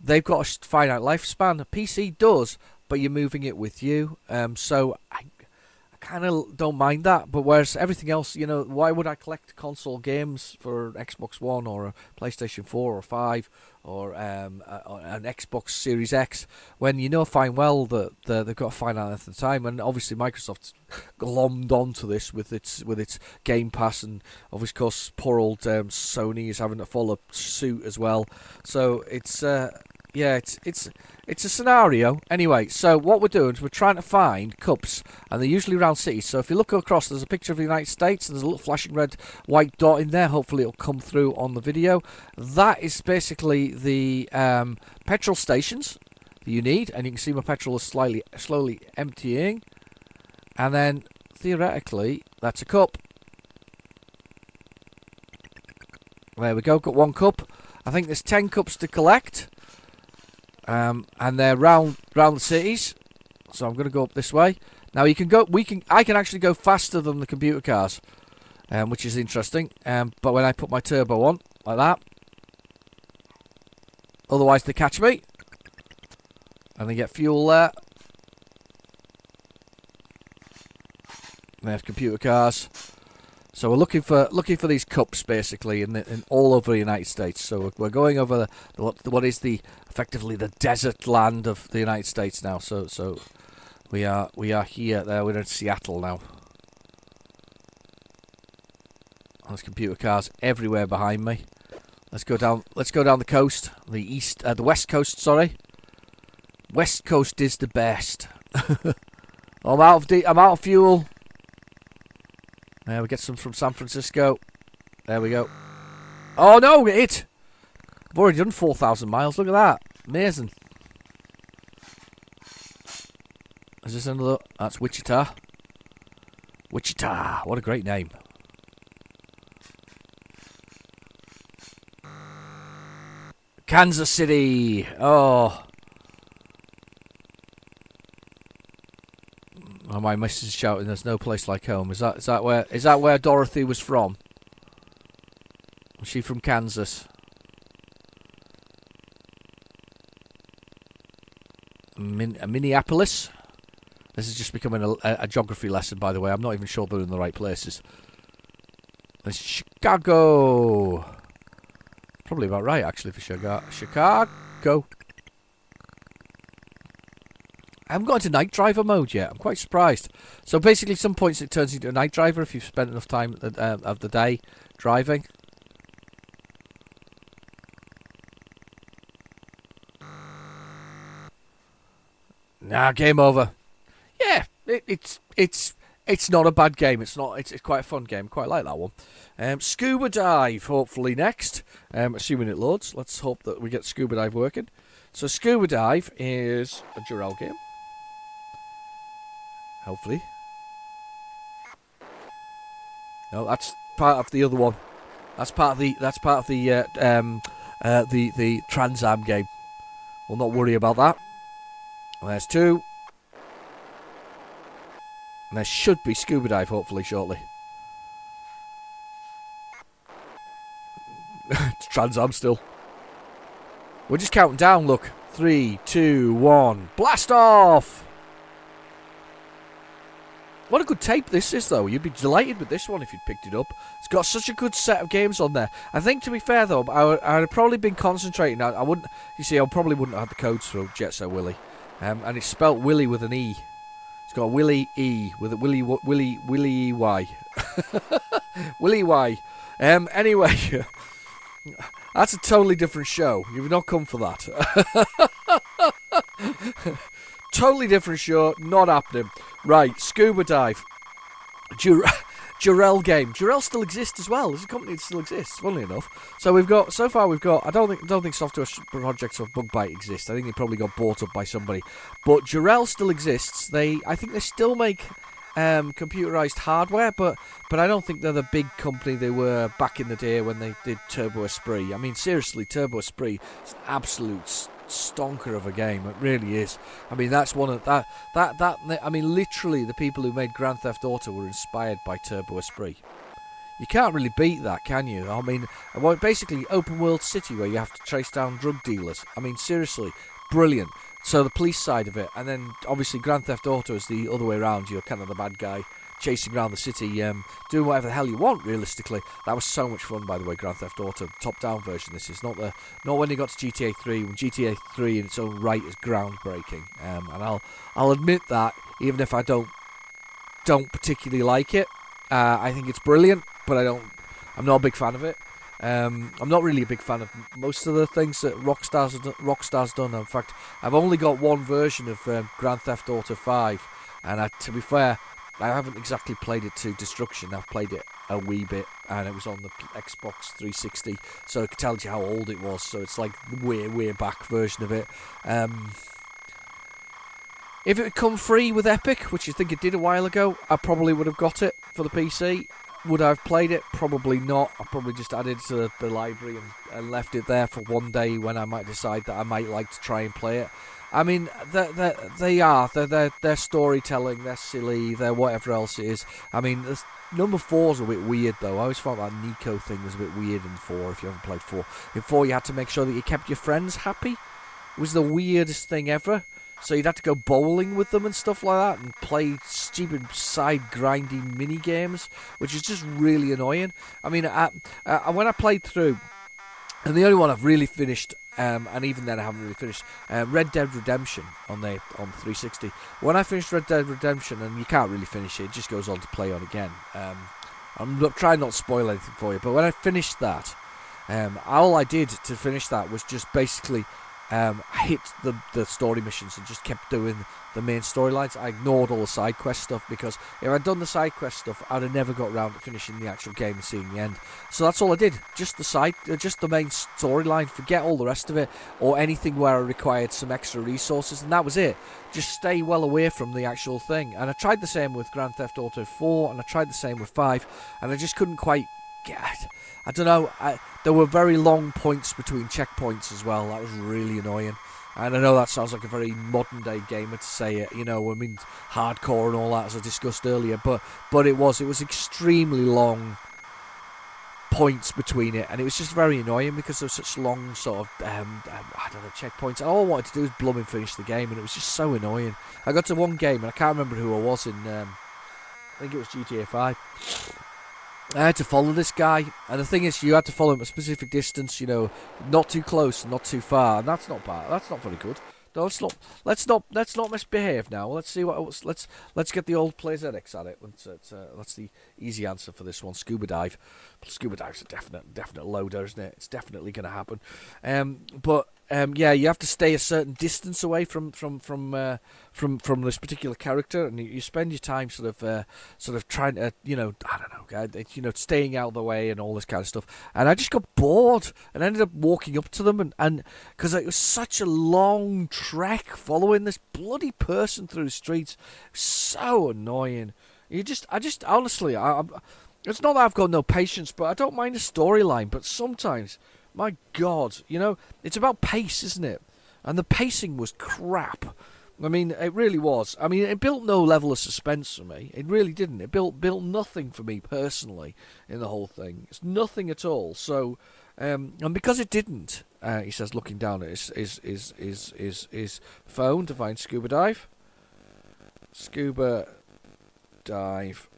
they've got a finite lifespan. A PC does, but you're moving it with you. So I kind of don't mind that. But whereas everything else, you know, why would I collect console games for Xbox One or a PlayStation 4 or 5 or an Xbox Series X when you know fine well that they've got a finite length of time? And obviously Microsoft's glommed onto this with its Game Pass, and of course poor old Sony is having to follow suit as well. So it's it's a scenario. Anyway, so what we're doing is we're trying to find cups, and they're usually around cities. So if you look across, there's a picture of the United States, and there's a little flashing red white dot in there. Hopefully it'll come through on the video. That is basically the petrol stations that you need, and you can see my petrol is slowly emptying. And then, theoretically, that's a cup. There we go, got one cup. I think there's 10 cups to collect. And they're round the cities, so I'm going to go up this way. Now I can actually go faster than the computer cars, which is interesting. But when I put my turbo on like that, otherwise they catch me, and they get fuel there. There's computer cars. So we're looking for these cups basically in all over the United States. So we're going over what is effectively the desert land of the United States now. So we are here. We're in Seattle now. There's computer cars everywhere behind me. Let's go down the coast, the west coast. Sorry, west coast is the best. I'm out of fuel. We get some from San Francisco. There we go. Oh no, it! I've already done 4,000 miles. Look at that. Amazing. Is this another? That's Wichita. Wichita. What a great name. Kansas City. Oh. Oh, my missus is shouting, "There's no place like home." Is that where Dorothy was from? Was she from Kansas? Minneapolis. This is just becoming a geography lesson, by the way. I'm not even sure they're in the right places. It's Chicago. Probably about right, actually, for Chicago. I haven't got into night driver mode yet. I'm quite surprised. So basically, some points it turns into a night driver if you've spent enough time of the day driving. Nah, game over. Yeah, it's not a bad game. It's quite a fun game. Quite like that one. Scuba dive, hopefully next. Assuming it loads. Let's hope that we get scuba dive working. So scuba dive is a Jarell game. Hopefully. No, that's part of the other one. That's part of the Trans Am game. We'll not worry about that. There's two. And there should be scuba dive, hopefully, shortly. It's Trans Am still. We're just counting down, look. 3, 2, 1. Blast off! What a good tape this is, though. You'd be delighted with this one if you'd picked it up. It's got such a good set of games on there. I think, to be fair, though, I'd have probably been concentrating. I wouldn't. You see, I probably wouldn't have had the codes for Jet Set Willy. And it's spelt Willy with an E. It's got Willy E with a Willy Y. Willy Y. Anyway, that's a totally different show. You've not come for that. Totally different show. Not happening. Right, scuba dive. Jarell game. Jarell still exists as well. There's a company that still exists, funnily enough. So we've got. I don't think Software Projects or Bug-Byte exist. I think they probably got bought up by somebody. But Jarell still exists. I think they still make computerized hardware, but I don't think they're the big company they were back in the day when they did Turbo Esprit. I mean, seriously, Turbo Esprit is an absolute stonker of a game. It really is. I mean, that's one of that. I mean, literally, the people who made Grand Theft Auto were inspired by Turbo Esprit. You can't really beat that, can you? I mean, basically, open world city where you have to trace down drug dealers. I mean, seriously, brilliant. So the police side of it, and then obviously Grand Theft Auto is the other way around. You're kind of the bad guy chasing around the city, doing whatever the hell you want. Realistically, that was so much fun. By the way, Grand Theft Auto top-down version. This is not when you got to GTA 3. When GTA 3 in its own right is groundbreaking, and I'll admit that even if I don't particularly like it, I think it's brilliant. But I'm not a big fan of it. I'm not really a big fan of most of the things that Rockstar's done. In fact, I've only got one version of Grand Theft Auto 5, and to be fair, I haven't exactly played it to destruction. I've played it a wee bit, and it was on the Xbox 360, so it tells you how old it was. So it's like the way back version of it. If it had come free with Epic, which I think it did a while ago, I probably would have got it for the PC. Would I have played it? Probably not. I probably just added it to the library and left it there for one day when I might decide that I might like to try and play it. I mean, they're storytelling, they're silly, they're whatever else it is. I mean, number 4's a bit weird, though. I always thought that Nico thing was a bit weird in 4, if you haven't played 4. In 4, you had to make sure that you kept your friends happy. It was the weirdest thing ever. So you'd have to go bowling with them and stuff like that and play stupid side grindy mini games, which is just really annoying. I mean, when I played through, and the only one I've really finished, and even then I haven't really finished, Red Dead Redemption on 360. When I finished Red Dead Redemption, and you can't really finish it, it just goes on to play on again. I'm trying not to spoil anything for you, but when I finished that, all I did to finish that was just basically I hit the story missions and just kept doing the main storylines. I ignored all the side quest stuff, because if I'd done the side quest stuff, I'd have never got around to finishing the actual game and seeing the end. So that's all I did, just the main storyline. Forget all the rest of it, or anything where I required some extra resources, and that was it. Just stay well away from the actual thing. And I tried the same with Grand Theft Auto 4, and I tried the same with 5, and I just couldn't quite get. I don't know. There were very long points between checkpoints as well. That was really annoying. And I know that sounds like a very modern day gamer to say it, I mean, hardcore and all that, as I discussed earlier, but it was extremely long points between it, and it was just very annoying because there was such long sort of I don't know, checkpoints. And all I wanted to do was blooming finish the game, and it was just so annoying. I got to one game, and I can't remember who I was in. I think it was GTA 5. I had to follow this guy, and the thing is, you had to follow him a specific distance, not too close, not too far, and that's not bad. That's not very good. No, let's not misbehave now. Let's see let's get the old PlayZX at it. That's the easy answer for this one. Scuba dive. Scuba dive's a definite loader, isn't it? It's definitely going to happen. But yeah, you have to stay a certain distance away from this particular character, and you spend your time sort of trying to, I don't know, staying out of the way and all this kind of stuff. And I just got bored and ended up walking up to them, and because it was such a long trek following this bloody person through the streets, so annoying. I just honestly, it's not that I've got no patience, but I don't mind the storyline. But sometimes, my God, it's about pace, isn't it? And the pacing was crap. I mean, it really was. I mean, it built no level of suspense for me. It really didn't. It built nothing for me personally in the whole thing. It's nothing at all. So, and because it didn't, he says, looking down at his phone to find scuba dive. Scuba dive.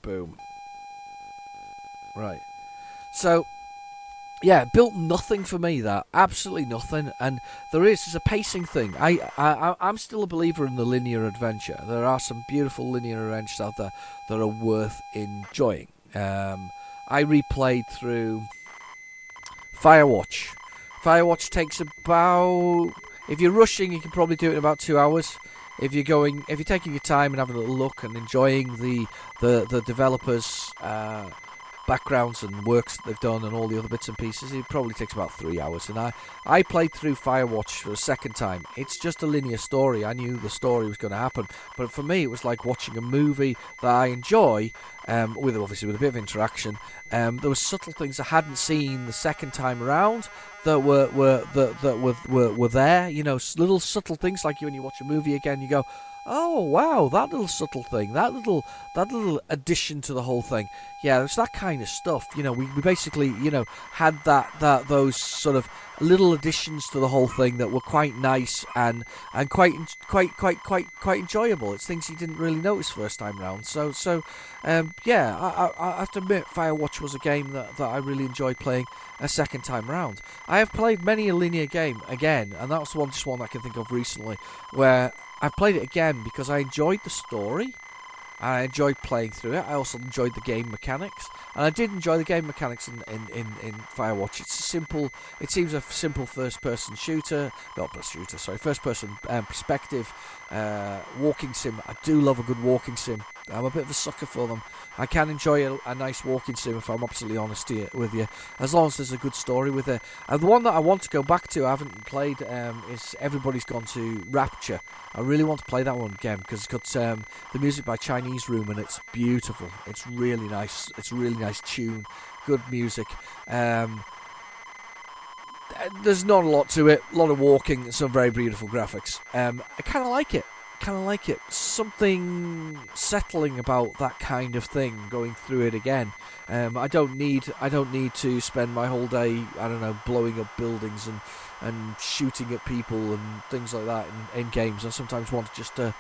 Boom. Right. So, yeah, it built nothing for me, that. Absolutely nothing. And there's a pacing thing. I'm still a believer in the linear adventure. There are some beautiful linear adventures out there that are worth enjoying. I replayed through Firewatch. Firewatch takes about... If you're rushing, you can probably do it in about 2 hours. If you're taking your time and having a little look and enjoying the developers' backgrounds and works that they've done and all the other bits and pieces, it probably takes about 3 hours. And I played through Firewatch for a second time. It's just a linear story. I knew the story was going to happen, but for me it was like watching a movie that I enjoy, with a bit of interaction. There were subtle things I hadn't seen the second time around that were there. Little subtle things, like when you watch a movie again, you go, oh wow, that little subtle thing, that little addition to the whole thing. Yeah, it's that kind of stuff. We basically, had those sort of little additions to the whole thing that were quite nice and quite enjoyable. It's things you didn't really notice first time round. So yeah, I have to admit, Firewatch was a game that I really enjoyed playing a second time round. I have played many a linear game again, and that was just one I can think of recently, where I've played it again because I enjoyed the story, and I enjoyed playing through it. I also enjoyed the game mechanics, and I did enjoy the game mechanics in Firewatch. It seems a simple first-person perspective walking sim. I do love a good walking sim. I'm a bit of a sucker for them. I can enjoy a nice walking sim, if I'm absolutely honest with you, as long as there's a good story with it. And the one that I want to go back to, I haven't played, is Everybody's Gone to Rapture. I really want to play that one again because it's got the music by Chinese Room, and it's beautiful. It's really nice. It's a really nice tune, good music. There's not a lot to it. A lot of walking and some very beautiful graphics. I kind of like it. Something settling about that kind of thing, going through it again. I don't need to spend my whole day, I don't know, blowing up buildings and shooting at people and things like that in games. I sometimes want just to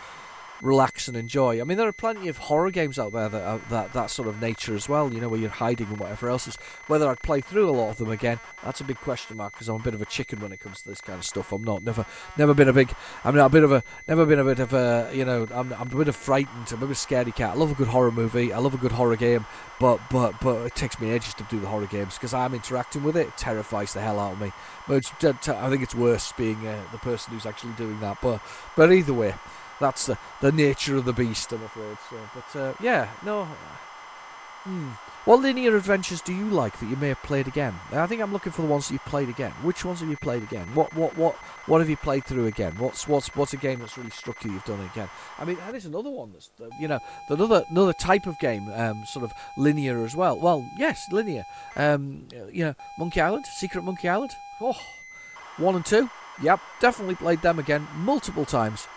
relax and enjoy. I mean, there are plenty of horror games out there that are that sort of nature as well, you know, where you're hiding and whatever else. Is whether I'd play through a lot of them again, that's a big question mark, because I'm a bit of a chicken when it comes to this kind of stuff. I'm not, never been a big, I'm not a bit of a, never been a bit of a, you know, I'm a bit of frightened, I'm a bit of a scaredy cat. I love a good horror movie, I love a good horror game, but it takes me ages to do the horror games, because I'm interacting with it. It terrifies the hell out of me. But I think it's worse being the person who's actually doing that. But either way, that's the nature of the beast, I'm afraid. So, but yeah, no. What linear adventures do you like that you may have played again? I think I'm looking for the ones that you've played again. Which ones have you played again? What have you played through again? What's a game that's really struck you? You've done it again. I mean, and there's another one that's another type of game, sort of linear as well. Well, yes, linear. Monkey Island, Secret Monkey Island. Oh, 1 and 2. Yep, definitely played them again multiple times.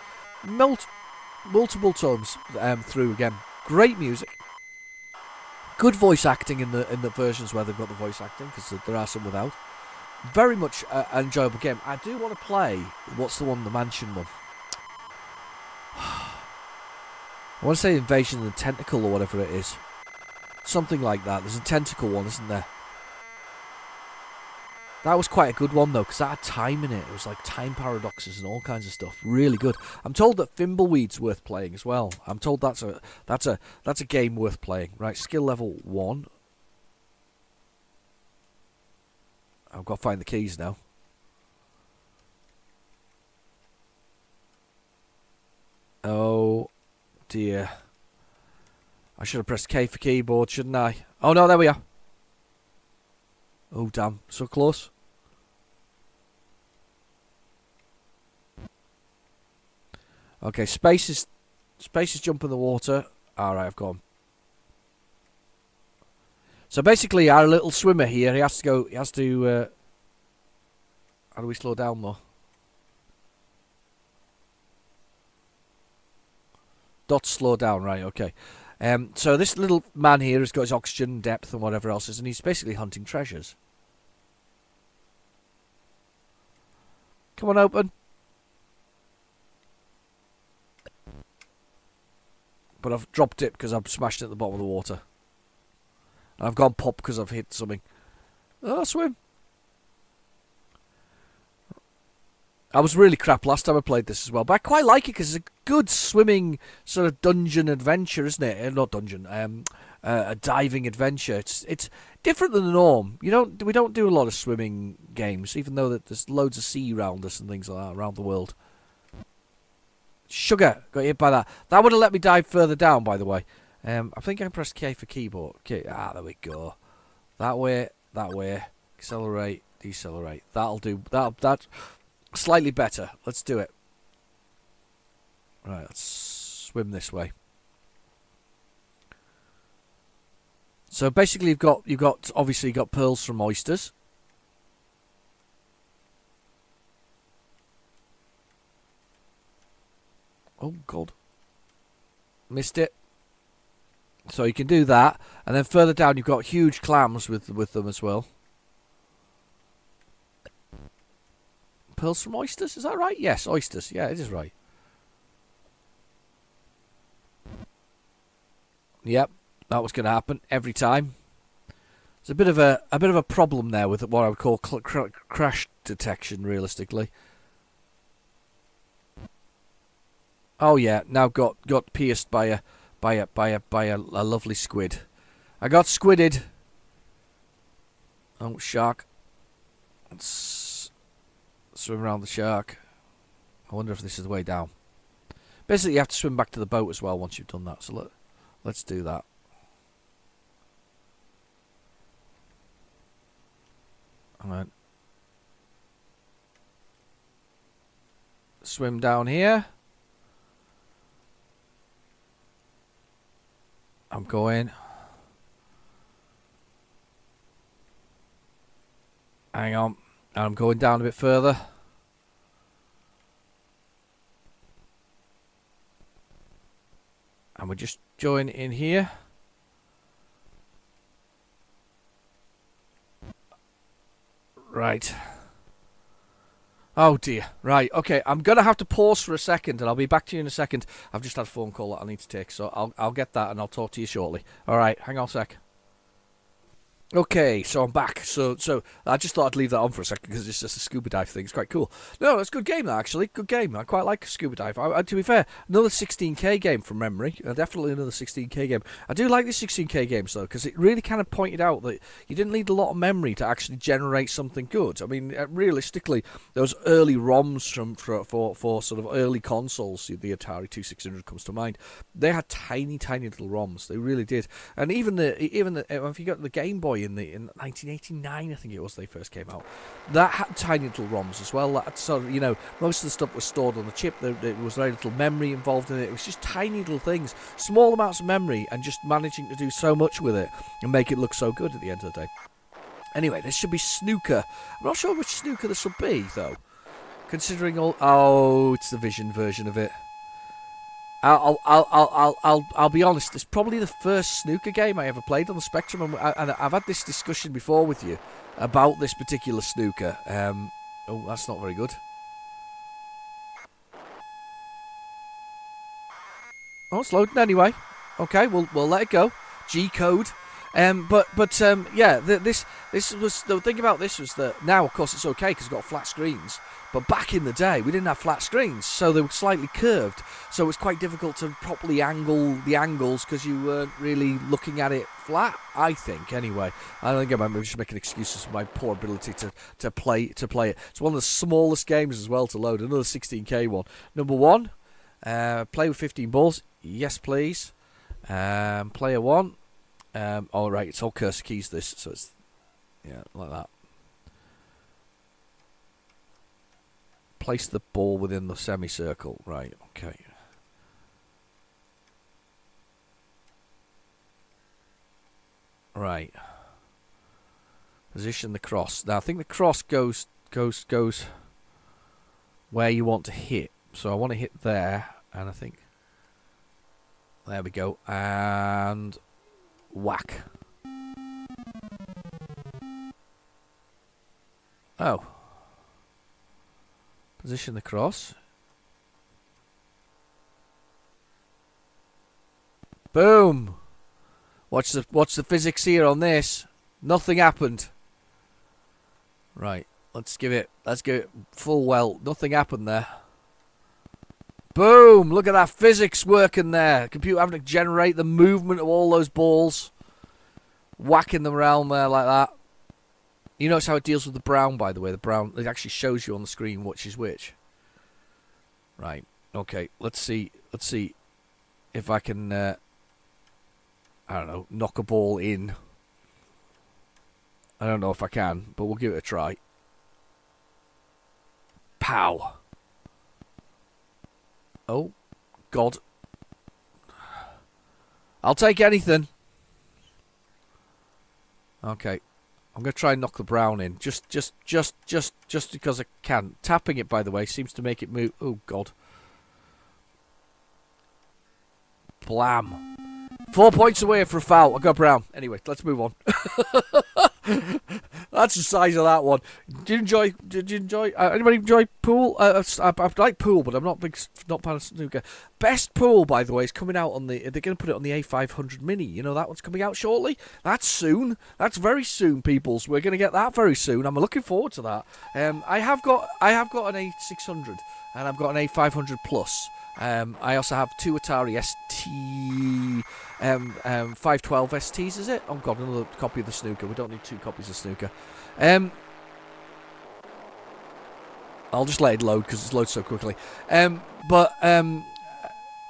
Multiple times through again. Great music. Good voice acting in the versions where they've got the voice acting, because there are some without. Very much an enjoyable game. I do want to play, what's the one, the mansion one? I want to say Invasion of the Tentacle or whatever it is. Something like that. There's a tentacle one, isn't there? That was quite a good one, though, because that had time in it. It was like time paradoxes and all kinds of stuff. Really good. I'm told that Thimbleweed's worth playing as well. I'm told that's a game worth playing. Right, skill level 1. I've got to find the keys now. Oh, dear. I should have pressed K for keyboard, shouldn't I? Oh, no, there we are. Oh, damn. So close. Okay, space is jump in the water. Alright, I've gone. So basically, our little swimmer here, he has to how do we slow down, though? Dot slow down, right, okay. So this little man here has got his oxygen, depth, and whatever else is, and he's basically hunting treasures. Come on, open. But I've dropped it because I've smashed it at the bottom of the water. And I've gone pop because I've hit something. Oh, swim. I was really crap last time I played this as well, but I quite like it because it's a good swimming sort of dungeon adventure, isn't it? Not dungeon, a diving adventure. It's different than the norm. We don't do a lot of swimming games, even though there's loads of sea around us and things like that around the world. Sugar, got hit by that. That would have let me dive further down, by the way. I think I pressed K for keyboard. Okay, there we go. That way. Accelerate, decelerate. That'll do. That's slightly better. Let's do it. Right, let's swim this way. So basically, you've got pearls from oysters. Oh God, missed it. So you can do that, and then further down you've got huge clams with them as well. Pearls from oysters, is that right? Yes, oysters. Yeah, it is right. Yep, that was going to happen every time. There's a bit of a problem there with what I would call crash detection, realistically. Oh yeah, now got pierced by a lovely squid. I got squidded. Oh, shark. Let's swim around the shark. I wonder if this is the way down. Basically, you have to swim back to the boat as well once you've done that. So let's do that. Alright. Swim down here. I'm going. Hang on. I'm going down a bit further. And we're just join in here. Right. Oh dear. Right. Okay. I'm gonna have to pause for a second, and I'll be back to you in a second. I've just had a phone call that I need to take, so I'll get that and I'll talk to you shortly. All right. Hang on a sec. Okay, so I'm back. So I just thought I'd leave that on for a second because it's just a scuba dive thing. It's quite cool. No, it's a good game, actually. Good game. I quite like scuba dive. To be fair, another 16k game from memory. Definitely another 16k game. I do like the 16k games, though, because it really kind of pointed out that you didn't need a lot of memory to actually generate something good. I mean, realistically, those early ROMs for sort of early consoles, the Atari 2600 comes to mind, they had tiny little ROMs. They really did. And even if you got the Game Boy in 1989, I think it was, they first came out, that had tiny little ROMs as well. That sort of, most of the stuff was stored on the chip. There was very little memory involved in it. It was just tiny little things, small amounts of memory, and just managing to do so much with it and make it look so good at the end of the day. Anyway, this should be snooker. I'm not sure which snooker this will be, though, considering all. Oh, it's the Vision version of it. I'll be honest. It's probably the first snooker game I ever played on the Spectrum, and I've had this discussion before with you about this particular snooker. Oh, that's not very good. Oh, it's loading anyway. Okay, we'll let it go. G code. This was the thing about this was that now, of course, it's okay because it's got flat screens. But back in the day, we didn't have flat screens, so they were slightly curved. So it was quite difficult to properly angle the angles because you weren't really looking at it flat. I think, anyway. I think I'm just making excuses for my poor ability to play it. It's one of the smallest games as well to load. Another 16k one. Number 1, play with 15 balls. Yes, please. Player 1. All right, it's all cursor keys. This, so it's like that. Place the ball within the semicircle. Right, okay. Right. Position the cross. Now I think the cross goes where you want to hit. So I want to hit there, and I think there we go. And whack. Oh. Position the cross. Boom. Watch the physics here on this. Nothing happened. Right. Let's give it full well. Nothing happened there. Boom. Look at that physics working there. Computer having to generate the movement of all those balls. Whacking them around there like that. You notice how it deals with the brown, by the way. The brown, it actually shows you on the screen which is which. Right. Okay. Let's see if I can, I don't know, knock a ball in. I don't know if I can, but we'll give it a try. Pow. Oh, God. I'll take anything. Okay. I'm going to try and knock the brown in. Just because I can. Tapping it, by the way, seems to make it move. Oh, God. Blam. 4 points away for a foul. I got brown. Anyway, let's move on. That's the size of that one. Did you enjoy? Anybody enjoy pool? I like pool, but I'm not fan of snooker. Best pool, by the way, is coming out on the. They're going to put it on the A500 Mini. You know that one's coming out shortly. That's soon. That's very soon, peoples. We're going to get that very soon. I'm looking forward to that. I have got an A600 and I've got an A500 Plus. I also have 2 Atari ST 512 STs, is it? Oh God, another copy of the snooker. We don't need 2 copies of snooker. I'll just let it load because it loads so quickly.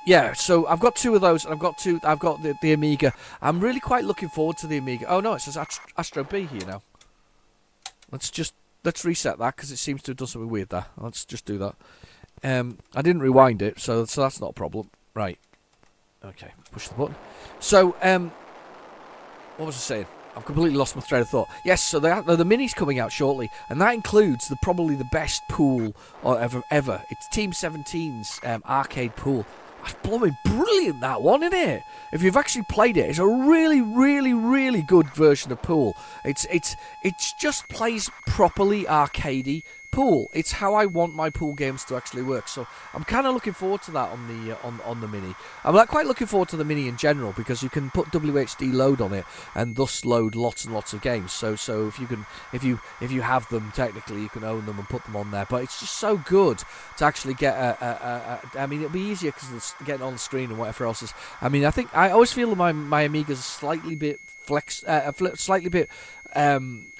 Yeah, so I've got 2 of those, and I've got the Amiga. I'm really quite looking forward to the Amiga. Oh no, it says Astro B here now. Let's reset that because it seems to have done something weird there. Let's just do that. I didn't rewind it, so that's not a problem. Right. Okay, push the button. So, what was I saying? I've completely lost my thread of thought. Yes, so the Mini's coming out shortly, and that includes probably the best pool ever. It's Team 17's arcade pool. That's blooming brilliant, that one, isn't it? If you've actually played it, it's a really, really, really good version of pool. It just plays properly arcadey, pool. It's how I want my pool games to actually work. So I'm kind of looking forward to that on the on the Mini. I'm quite looking forward to the Mini in general because you can put WHD load on it and thus load lots and lots of games. So if you have them, technically you can own them and put them on there. But it's just so good to actually get I mean, it'll be easier because it's getting on the screen and whatever else is. I mean, I always feel that my Amiga's slightly bit slightly bit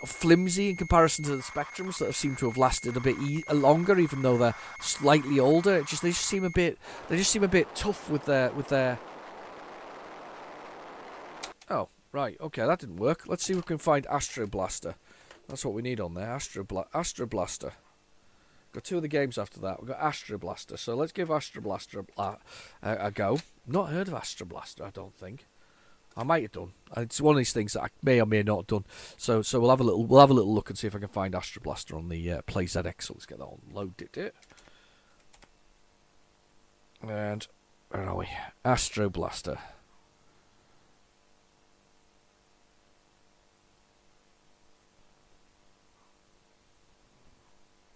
flimsy in comparison to the Spectrums that seem to have lasted a bit longer, even though they're slightly older. They just seem a bit tough with their. Oh, right, okay, that didn't work. Let's see if we can find Astro Blaster. That's what we need on there. Astro Blaster. Got 2 of the games after that. We've got Astro Blaster, so let's give Astro Blaster a go. Not heard of Astro Blaster, I don't think. I might have done. It's one of these things that I may or may not have done. So we'll have a little look and see if I can find Astro Blaster on the PlayZX. So let's get that on. Load it. And where are we? Astro Blaster.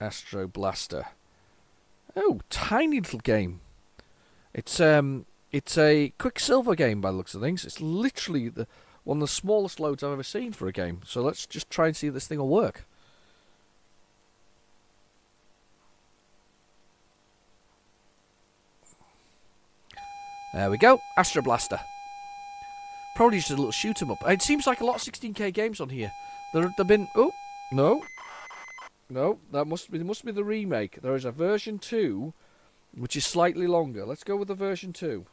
Astro Blaster. Oh, tiny little game. It's a Quicksilver game by the looks of things. It's literally one of the smallest loads I've ever seen for a game. So let's just try and see if this thing will work. There we go. Astro Blaster. Probably just a little shoot 'em up. It seems like a lot of 16K games on here. There've been... Oh, no. No, that must be the remake. There is a version 2, which is slightly longer. Let's go with the version 2.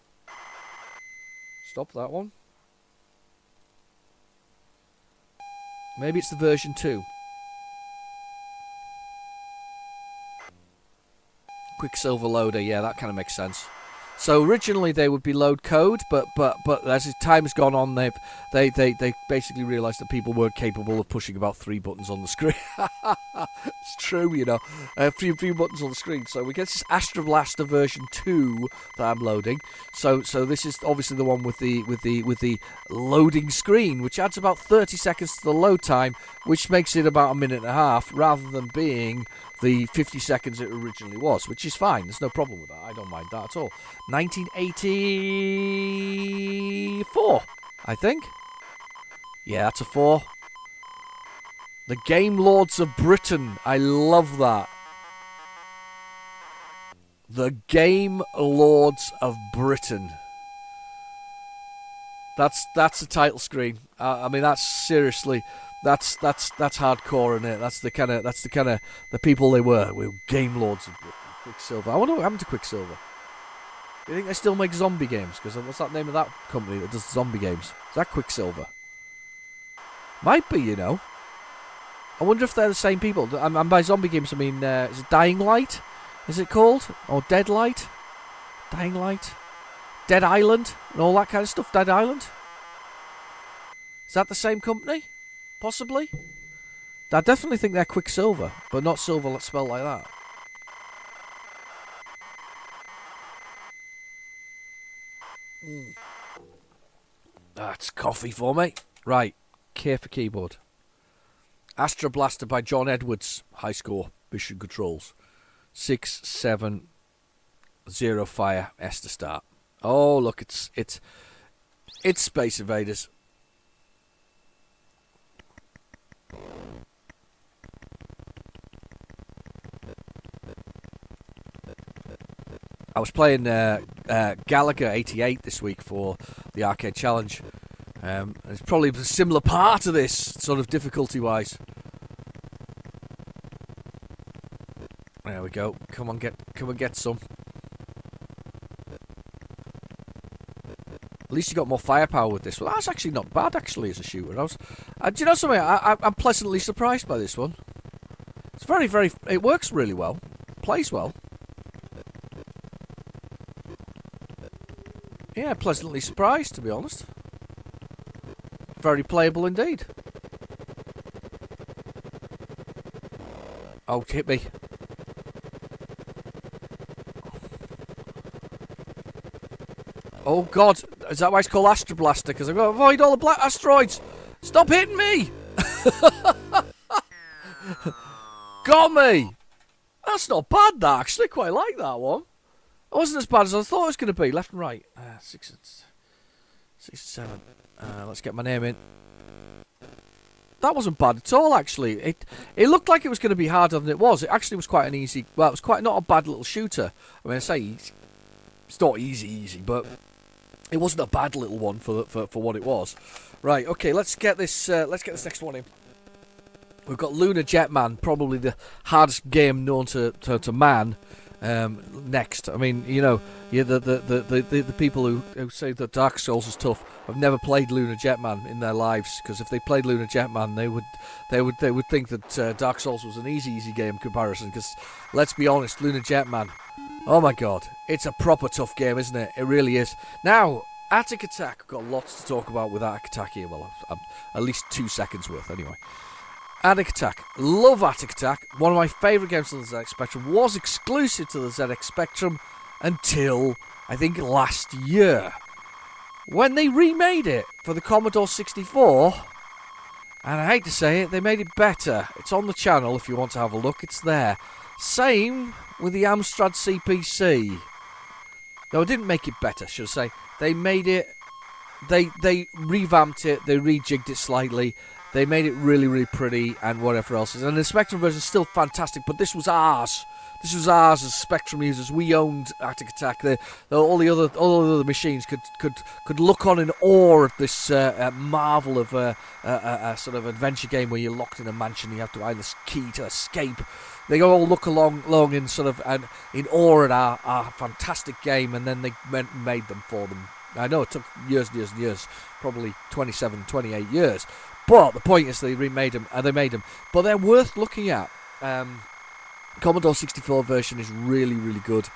Stop that one. Maybe it's the version 2. Quicksilver loader, yeah, that kind of makes sense. So originally they would be load code, but as time has gone on, they basically realised that people weren't capable of pushing about 3 buttons on the screen. It's true, you know, a few buttons on the screen. So we get this Astro Blaster version 2 that I'm loading. So this is obviously the one with the loading screen, which adds about 30 seconds to the load time, which makes it about a minute and a half, rather than being the 50 seconds it originally was, which is fine. There's no problem with that. I don't mind that at all. 1984, I think. Yeah, that's a 4. The Game Lords of Britain. I love that. The Game Lords of Britain. That's the title screen. I mean, that's seriously. That's hardcore, isn't it? That's the kind of the people they were. We were Game Lords of Britain. Quicksilver. I wonder what happened to Quicksilver. Do you think they still make zombie games? Because what's that name of that company that does zombie games? Is that Quicksilver? Might be, you know. I wonder if they're the same people. And by zombie games, I mean, is it Dying Light? Is it called? Or Dead Light? Dying Light? Dead Island? And all that kind of stuff? Dead Island? Is that the same company? Possibly? I definitely think they're Quicksilver, but not silver spelled like that. That's coffee for me. Right, K for keyboard. Astro Blaster by John Edwards. High score. Mission controls. 6-7-0 fire. S to start. Oh look, it's Space Invaders. I was playing Gallagher 88 this week for the Arcade Challenge. It's probably a similar part to this, sort of difficulty-wise. There we go. Come on, get some. At least you got more firepower with this one. That's actually not bad, actually, as a shooter. Do you know something? I'm pleasantly surprised by this one. It's very, very... It works really well. Plays well. Yeah, pleasantly surprised, to be honest. Very playable indeed. Oh, hit me. Oh, God. Is that why it's called Astro Blaster? Because I've got to avoid all the black asteroids. Stop hitting me! Got me! That's not bad, that, actually. Quite like that one. It wasn't as bad as I thought it was going to be. Left and right. 6 and 7. Let's get my name in. That wasn't bad at all, actually. It looked like it was going to be harder than it was. It actually was quite an easy... Well, it was quite not a bad little shooter. I mean, I say it's not easy, but it wasn't a bad little one for what it was. Right, okay, let's get this next one in. We've got Lunar Jetman, probably the hardest game known to man. Next, I mean, the people who say that Dark Souls is tough have never played Lunar Jetman in their lives, because if they played Lunar Jetman, they would think that Dark Souls was an easy game comparison. Because let's be honest, Lunar Jetman, oh my god, it's a proper tough game, isn't it? It really is. Now, Attic Attack, I've got lots to talk about with Attic Attack here. Well, at least 2 seconds worth, anyway. Attic Attack. Love Attic Attack. One of my favourite games on the ZX Spectrum. Was exclusive to the ZX Spectrum until, I think, last year, when they remade it for the Commodore 64. And I hate to say it, they made it better. It's on the channel if you want to have a look. It's there. Same with the Amstrad CPC. No, it didn't make it better, should I say. They made it... They revamped it. They rejigged it slightly. They made it really, really pretty and whatever else. And the Spectrum version is still fantastic, but this was ours. This was ours as Spectrum users. We owned Attic Attack. All the other machines could look on in awe at this marvel of a sort of adventure game where you're locked in a mansion and you have to find this key to escape. They all look along in sort of in awe at our fantastic game, and then they made them for them. I know it took years and years and years, probably 27, 28 years. But the point is they remade them, they made them. But they're worth looking at. Commodore 64 version is really, really good.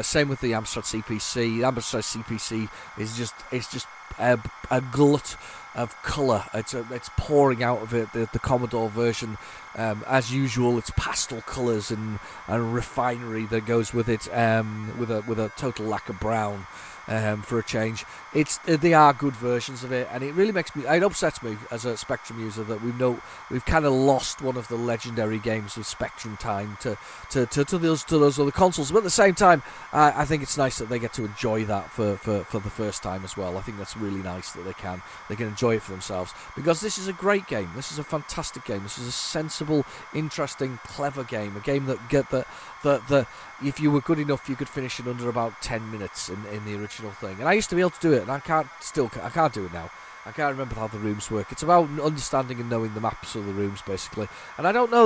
Same with the Amstrad CPC. The Amstrad CPC is just a glut of colour. It's pouring out of it. The Commodore version, as usual, it's pastel colours and refinery that goes with it, with a total lack of brown. For a change, they are good versions of it, and it really it upsets me as a Spectrum user that we've kind of lost one of the legendary games of Spectrum time to those other consoles. But at the same time, I think it's nice that they get to enjoy that for the first time as well. I think that's really nice that they can enjoy it for themselves, because this is a great game. This is a fantastic game. This is a sensible, interesting, clever game. A game that if you were good enough, you could finish it under about 10 minutes in the original thing. And I used to be able to do it, and I can't do it now. I can't remember how the rooms work. It's about understanding and knowing the maps of the rooms, basically. And I don't know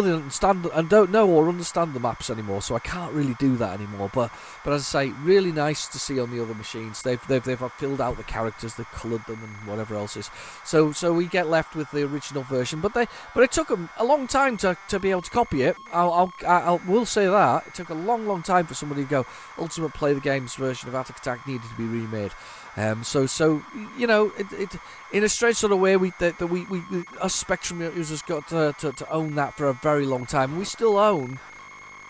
or understand the maps anymore, so I can't really do that anymore. But as I say, really nice to see on the other machines. They've filled out the characters, they've coloured them, and whatever else is. So we get left with the original version. But it took them a long time to be able to copy it. I will say that it took a long time for somebody to go. Ultimate Play the Games version of Attic Attack needed to be remade. So you know, it in a strange sort of way, we us Spectrum users got to own that for a very long time, and we still own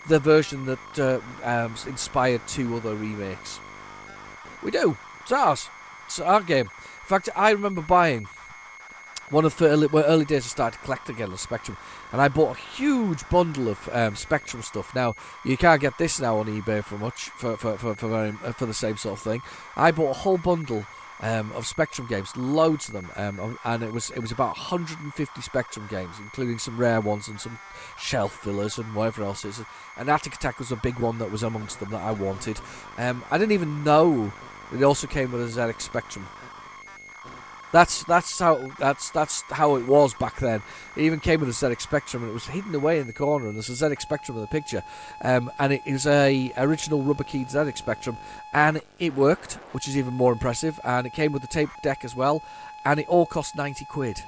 the version that inspired 2 other remakes. We do. It's ours. It's our game. In fact, I remember buying one of the early days I started to collect again on Spectrum, and I bought a huge bundle of Spectrum stuff. Now you can't get this now on eBay for much for the same sort of thing. I bought a whole bundle of Spectrum games, loads of them, and it was about 150 Spectrum games, including some rare ones and some shelf fillers and whatever else is. And Attic Attack was a big one that was amongst them that I wanted. I didn't even know it also came with a ZX Spectrum. That's how it was back then. It even came with a ZX Spectrum, and it was hidden away in the corner, and there's a ZX Spectrum in the picture. And it was a original rubber keyed ZX Spectrum, and it worked, which is even more impressive. And it came with the tape deck as well, and it all cost 90 quid. Can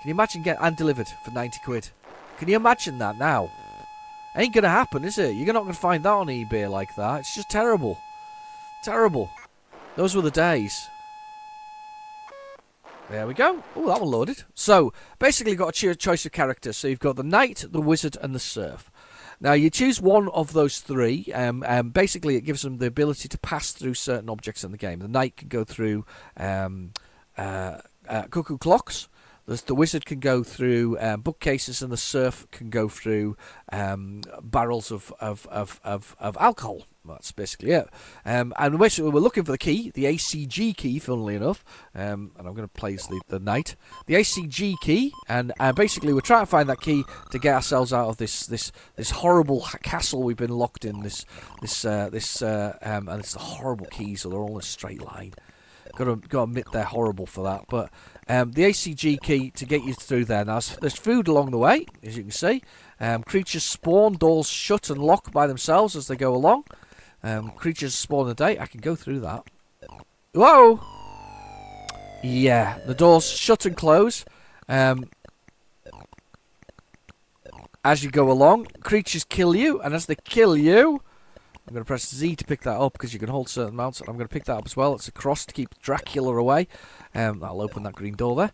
you imagine and delivered for 90 quid? Can you imagine that now? Ain't gonna happen, is it? You're not gonna find that on eBay like that. It's just terrible. Terrible. Those were the days. There we go. Oh, that one loaded. So, basically you've got a choice of characters. So you've got the Knight, the Wizard, and the Serf. Now, you choose one of those 3. Basically, it gives them the ability to pass through certain objects in the game. The Knight can go through cuckoo clocks. The wizard can go through bookcases, and the serf can go through barrels of alcohol. That's basically it. And we're looking for the key, the ACG key, funnily enough. And I'm going to place the knight. The ACG key, and basically we're trying to find that key to get ourselves out of this horrible castle we've been locked in. And it's the horrible keys, so they're all in a straight line. Got to admit they're horrible for that. But the ACG key to get you through there. Now there's food along the way, as you can see. Creatures spawn, doors shut and lock by themselves as they go along. Creatures spawn a day. I can go through that. Whoa! Yeah, the doors shut and close. As you go along, creatures kill you, and as they kill you, I'm going to press Z to pick that up because you can hold certain amounts. And I'm going to pick that up as well. It's a cross to keep Dracula away. That'll open that green door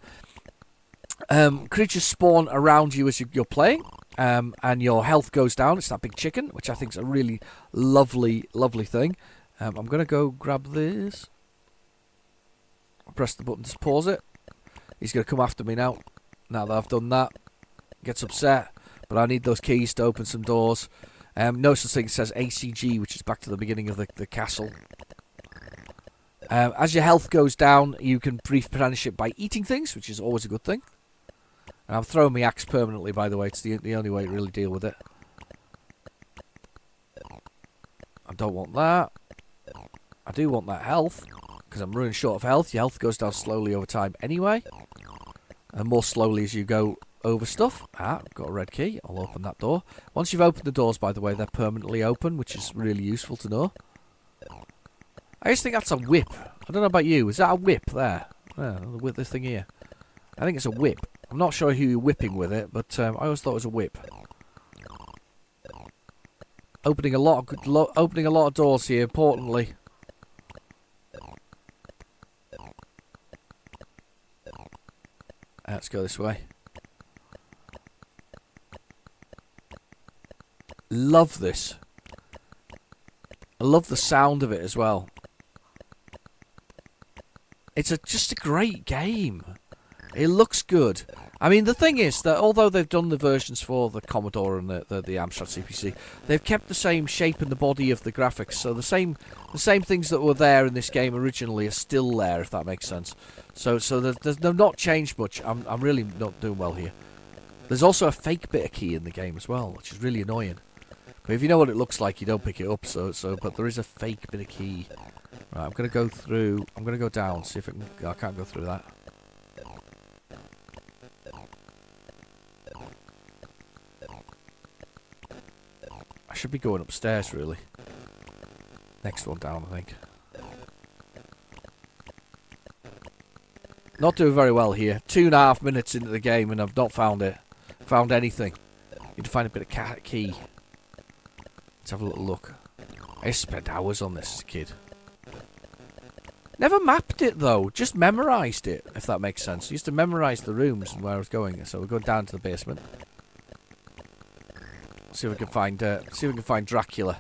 there. Creatures spawn around you as you're playing. And your health goes down. It's that big chicken, which I think is a really lovely, lovely thing. I'm going to go grab this. I'll press the button to pause it. He's going to come after me now. Now that I've done that. Gets upset. But I need those keys to open some doors. Notice this thing says ACG, which is back to the beginning of the castle. As your health goes down, you can replenish it by eating things, which is always a good thing. And I'm throwing my axe permanently, by the way. It's the only way to really deal with it. I don't want that. I do want that health, because I'm running short of health. Your health goes down slowly over time anyway. And more slowly as you go over stuff. Got a red key. I'll open that door. Once you've opened the doors, by the way, they're permanently open, which is really useful to know. I just think that's a whip. I don't know about you. Is that a whip there? Yeah, with this thing here. I think it's a whip. I'm not sure who you're whipping with it, but I always thought it was a whip. Opening a lot of doors here, importantly. Let's go this way. Love this. I love the sound of it as well. It's just a great game. It looks good. I mean, the thing is that although they've done the versions for the Commodore and the Amstrad CPC, they've kept the same shape and the body of the graphics. So the same things that were there in this game originally are still there, if that makes sense. So they've not changed much. I'm really not doing well here. There's also a fake bit of key in the game as well, which is really annoying. But if you know what it looks like, you don't pick it up. But there is a fake bit of key. Right, I'm gonna go through. I'm gonna go down. See if I can. I can't go through that. I should be going upstairs, really. Next one down, I think. Not doing very well here. 2.5 minutes into the game and I've not found it. Found anything. Need to find a bit of key. Let's have a little look. I used to spend hours on this as a kid. Never mapped it though. Just memorised it, if that makes sense. I used to memorise the rooms and where I was going. So we're going down to the basement. See if we can find Dracula.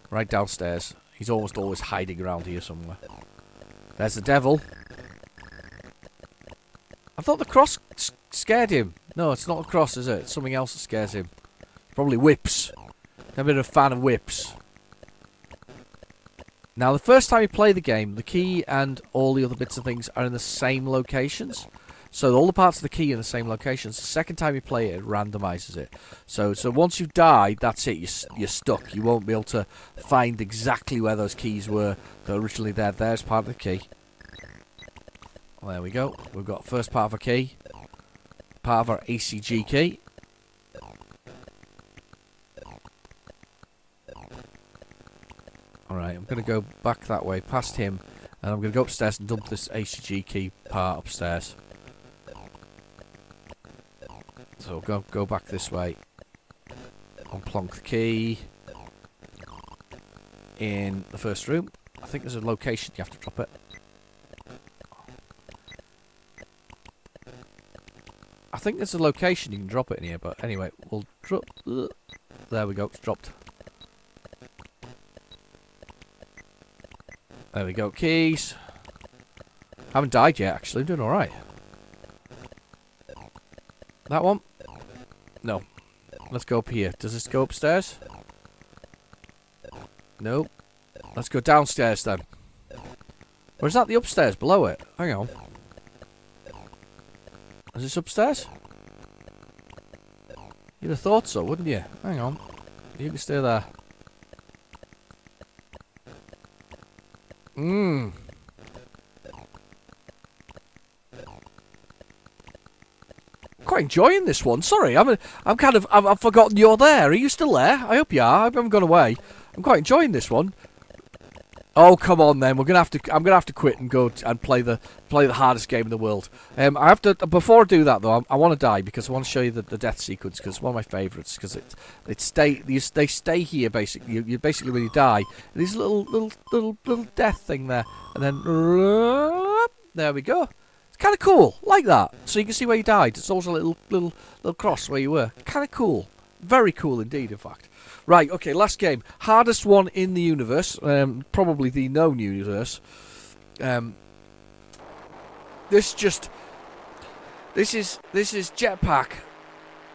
Right downstairs. He's almost always hiding around here somewhere. There's the devil. I thought the cross scared him. No, it's not a cross, is it? It's something else that scares him. Probably whips. I'm a bit of a fan of whips. Now, the first time you play the game, the key and all the other bits of things are in the same locations. So all the parts of the key are in the same locations. The second time you play it, it randomises it. So once you've died, that's it. You're stuck. You won't be able to find exactly where those keys were that were originally there. There's part of the key. There we go. We've got first part of a key. Part of our ACG key. Alright, I'm going to go back that way, past him. And I'm going to go upstairs and dump this ACG key part upstairs. So go back this way. Unplonk the key. In the first room. I think there's a location you have to drop it. I think there's a location you can drop it in here, but anyway, we'll drop. There we go, it's dropped. There we go, keys. Haven't died yet, actually. I'm doing alright. That one? No. Let's go up here. Does this go upstairs? No. Let's go downstairs then. Or is that the upstairs below it? Hang on. Is this upstairs? You'd have thought so, wouldn't you? Hang on. You can stay there. Quite enjoying this one. Sorry, I've forgotten you're there. Are you still there? I hope you are. I haven't gone away. I'm quite enjoying this one. Oh, come on then. I'm gonna have to quit and go and play the hardest game in the world. I have to. Before I do that though, I want to die because I want to show you the death sequence because it's one of my favourites because they stay here basically. You basically when you die, there's a little death thing there, and then there we go. It's kind of cool, like that. So you can see where you died. It's also a little cross where you were. Kind of cool. Very cool indeed, in fact. Right, okay, last game. Hardest one in the universe. Probably the known universe. This is Jetpack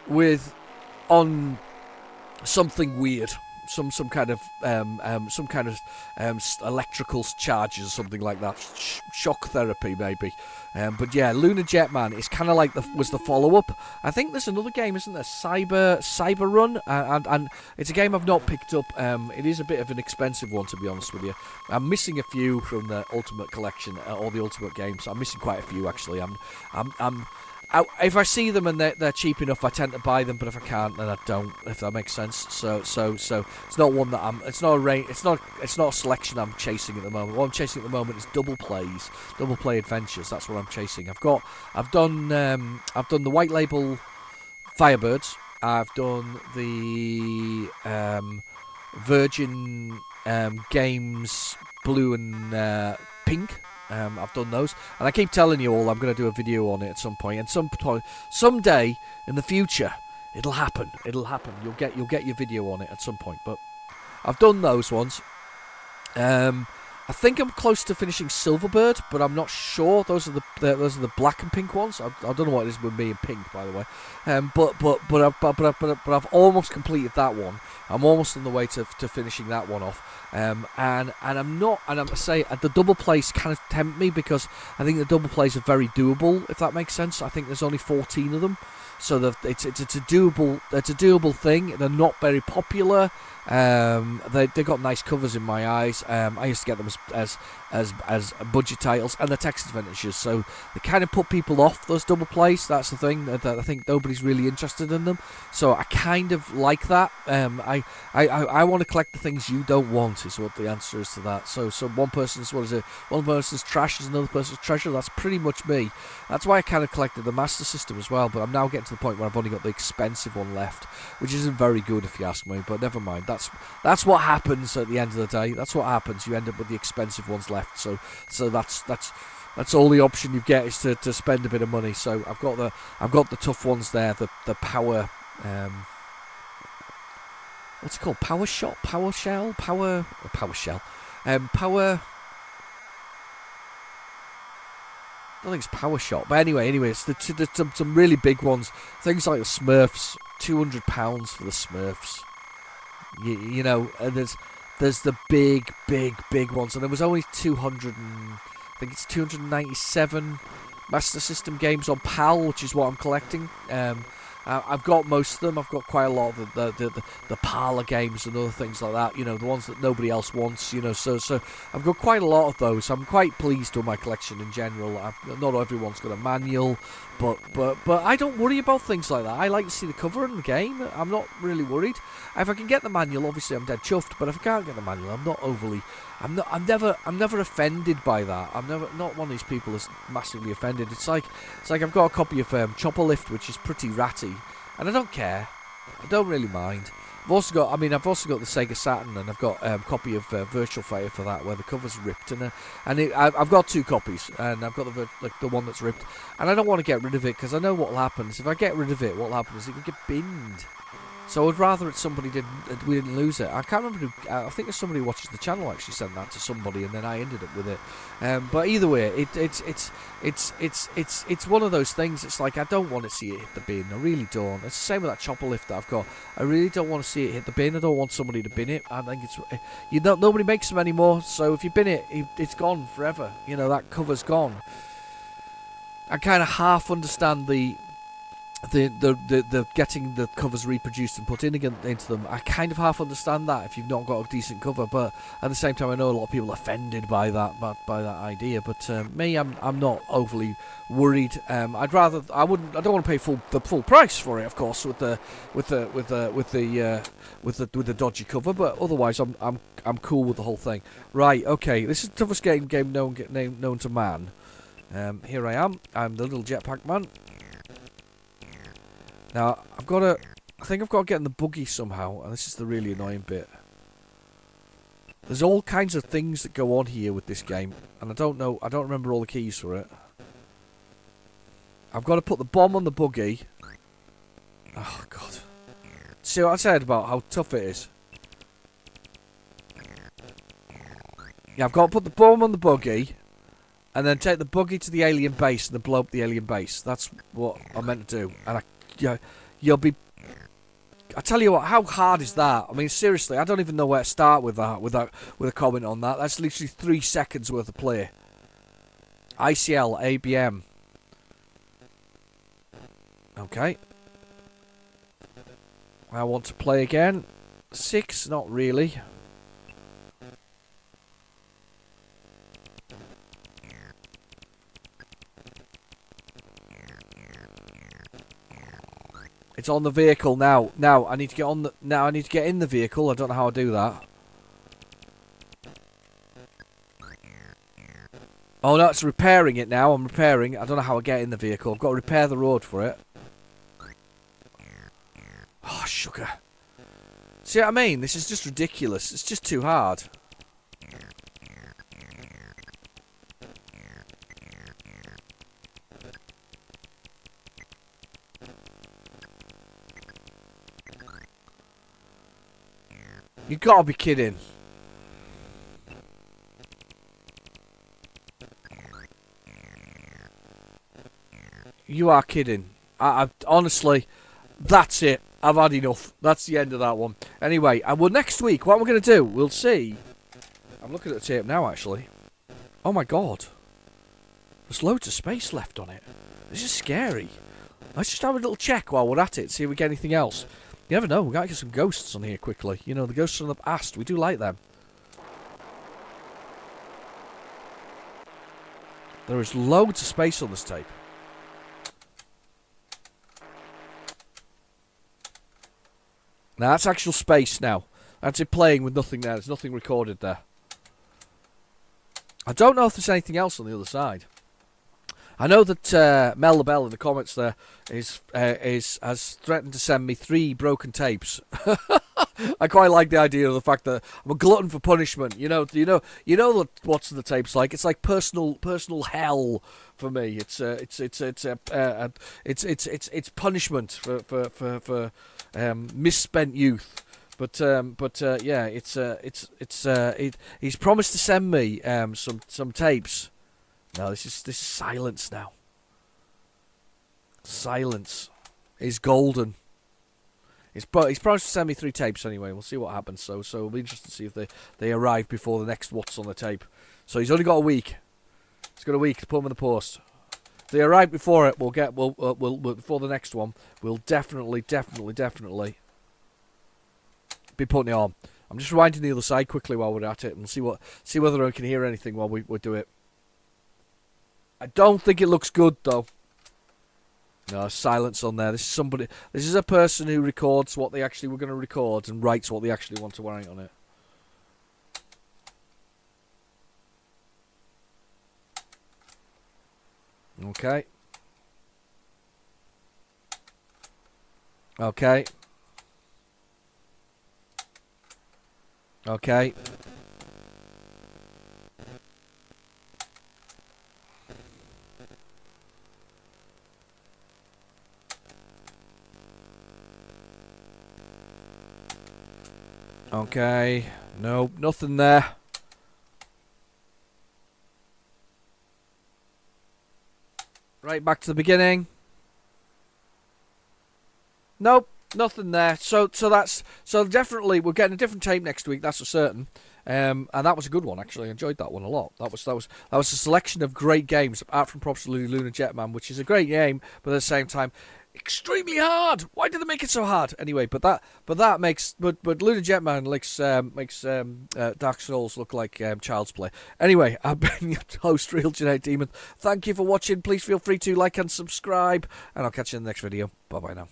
with on something weird. Some kind of electrical charges or something like that. Shock therapy maybe. But yeah, Lunar Jetman is kind of like was the follow-up. I think there's another game, isn't there? Cyber Run, and it's a game I've not picked up. It is a bit of an expensive one, to be honest with you. I'm missing a few from the Ultimate Collection, or the Ultimate Games. I'm missing quite a few actually. If I see them and they're cheap enough, I tend to buy them. But if I can't, then I don't. If that makes sense. So it's not one that I'm. It's not a range. It's not a selection I'm chasing at the moment. What I'm chasing at the moment is double play adventures. That's what I'm chasing. I've done the white label Firebirds. I've done the Virgin Games Blue and Pink. I've done those, and I keep telling you all I'm going to do a video on it at some point, and someday in the future it'll happen. You'll get your video on it at some point. But I've done those ones. I think I'm close to finishing Silverbird, but I'm not sure. Those are the black and pink ones. I don't know what it is with me and pink, by the way. But I've almost completed that one. I'm almost on the way to finishing that one off. And I'm say the double plays kind of tempt me because I think the double plays are very doable. If that makes sense, I think there's only 14 of them, so it's a doable thing. They're not very popular. They got nice covers in my eyes. I used to get them as budget titles, and they're text adventures, so they kind of put people off those double plays. That's the thing that I think nobody's really interested in them. So I kind of like that. I want to collect the things you don't want. Is what the answer is to that. So one person's trash is another person's treasure. That's pretty much me. That's why I kind of collected the Master System as well. But I'm now getting to the point where I've only got the expensive one left, which isn't very good if you ask me. But never mind. That's what happens at the end of the day. That's what happens. You end up with the expensive ones left. So that's all the option you get is to spend a bit of money. So I've got the tough ones there. The power. What's it called? Power shot, power shell, power shell, power. I don't think it's power shot, but anyway, it's some really big ones. Things like the Smurfs, £200 for the Smurfs. You know, and there's the big ones, and there was only 297 Master System games on PAL, which is what I'm collecting. I've got most of them. I've got quite a lot of the parlour games and other things like that. You know, the ones that nobody else wants. You know, so I've got quite a lot of those. I'm quite pleased with my collection in general. Not everyone's got a manual, but I don't worry about things like that. I like to see the cover in the game. I'm not really worried. If I can get the manual, obviously I'm dead chuffed. But if I can't get the manual, I'm not overly. I'm never offended by that. I'm not one of these people that's massively offended. It's like I've got a copy of Chopper Lift, which is pretty ratty, and I don't care. I don't really mind. I've also got the Sega Saturn, and I've got a copy of Virtual Fighter for that, where the cover's ripped, I've got two copies, and I've got the one that's ripped, and I don't want to get rid of it because I know what'll happen. If I get rid of it, what'll happen is it can get binned. So I'd rather we didn't lose it. I can't remember who. I think there's somebody who watches the channel actually sent that to somebody, and then I ended up with it. But either way, it's one of those things. It's like I don't want to see it hit the bin. I really don't. It's the same with that chopper lift that I've got. I really don't want to see it hit the bin. I don't want somebody to bin it. I think nobody makes them anymore. So if you bin it, it's gone forever. You know, that cover's gone. I kind of half understand the getting the covers reproduced and put in again into them. I kind of half understand that if you've not got a decent cover, but at the same time I know a lot of people are offended by that idea. But me, I'm not overly worried. I don't want to pay the full price for it, of course, with the dodgy cover. But otherwise, I'm cool with the whole thing. Right? Okay, this is the toughest game known to man. Here I am. I'm the little jetpack man. Now, I think I've got to get in the buggy somehow, and this is the really annoying bit. There's all kinds of things that go on here with this game, and I don't remember all the keys for it. I've got to put the bomb on the buggy. Oh, God. See what I said about how tough it is? Yeah, I've got to put the bomb on the buggy, and then take the buggy to the alien base, and then blow up the alien base. That's what I meant to do, and you'll be. I tell you what, how hard is that? I mean, seriously, I don't even know where to start with that. With a comment on that, that's literally 3 seconds worth of play. ICL ABM. Okay. I want to play again. 6, not really. It's on the vehicle now. Now I need to get on the. Now I need to get in the vehicle. I don't know how I do that. Oh no, it's repairing it now. I'm repairing. I don't know how I get in the vehicle. I've got to repair the road for it. Oh, sugar. See what I mean? This is just ridiculous. It's just too hard. You gotta be kidding. You are kidding. I honestly, that's it. I've had enough. That's the end of that one. Anyway, well, next week, what we're going to do, we'll see. I'm looking at the tape now, actually. Oh my god. There's loads of space left on it. This is scary. Let's just have a little check while we're at it, see if we get anything else. You never know, we gotta get some ghosts on here quickly. You know, the ghosts from the past, we do like them. There is loads of space on this tape. Now, that's actual space now. That's it playing with nothing there. There's nothing recorded there. I don't know if there's anything else on the other side. I know that Mel the Bell in the comments there has threatened to send me 3 broken tapes. I quite like the idea of the fact that I'm a glutton for punishment. You know what's the tapes like? It's like personal hell for me. It's punishment for misspent youth. But yeah, he's promised to send me some tapes. No, this is silence now. Silence is golden. He's promised to send me 3 tapes anyway. We'll see what happens. So it'll be interesting to see if they arrive before the next what's on the tape. So he's only got a week. He's got a week to put them in the post. If they arrive before it, we'll before the next one. We'll definitely be putting it on. I'm just rewinding the other side quickly while we're at it and see whether I can hear anything while we do it. I don't think it looks good though. No, silence on there. This is a person who records what they actually were going to record and writes what they actually want to write on it. Okay. Okay. Okay. Okay. Nope, nothing there. Right back to the beginning. Nope, nothing there. So definitely we're getting a different tape next week. That's for certain. And that was a good one actually. I enjoyed that one a lot. That was a selection of great games. Apart from props to Lunar Jetman, which is a great game, but at the same time, extremely hard. Why did they make it so hard? Anyway, but Lunar Jetman makes Dark Souls look like child's play. Anyway, I've been your host, Real Genetic Demon. Thank you for watching. Please feel free to like and subscribe, and I'll catch you in the next video. Bye bye now.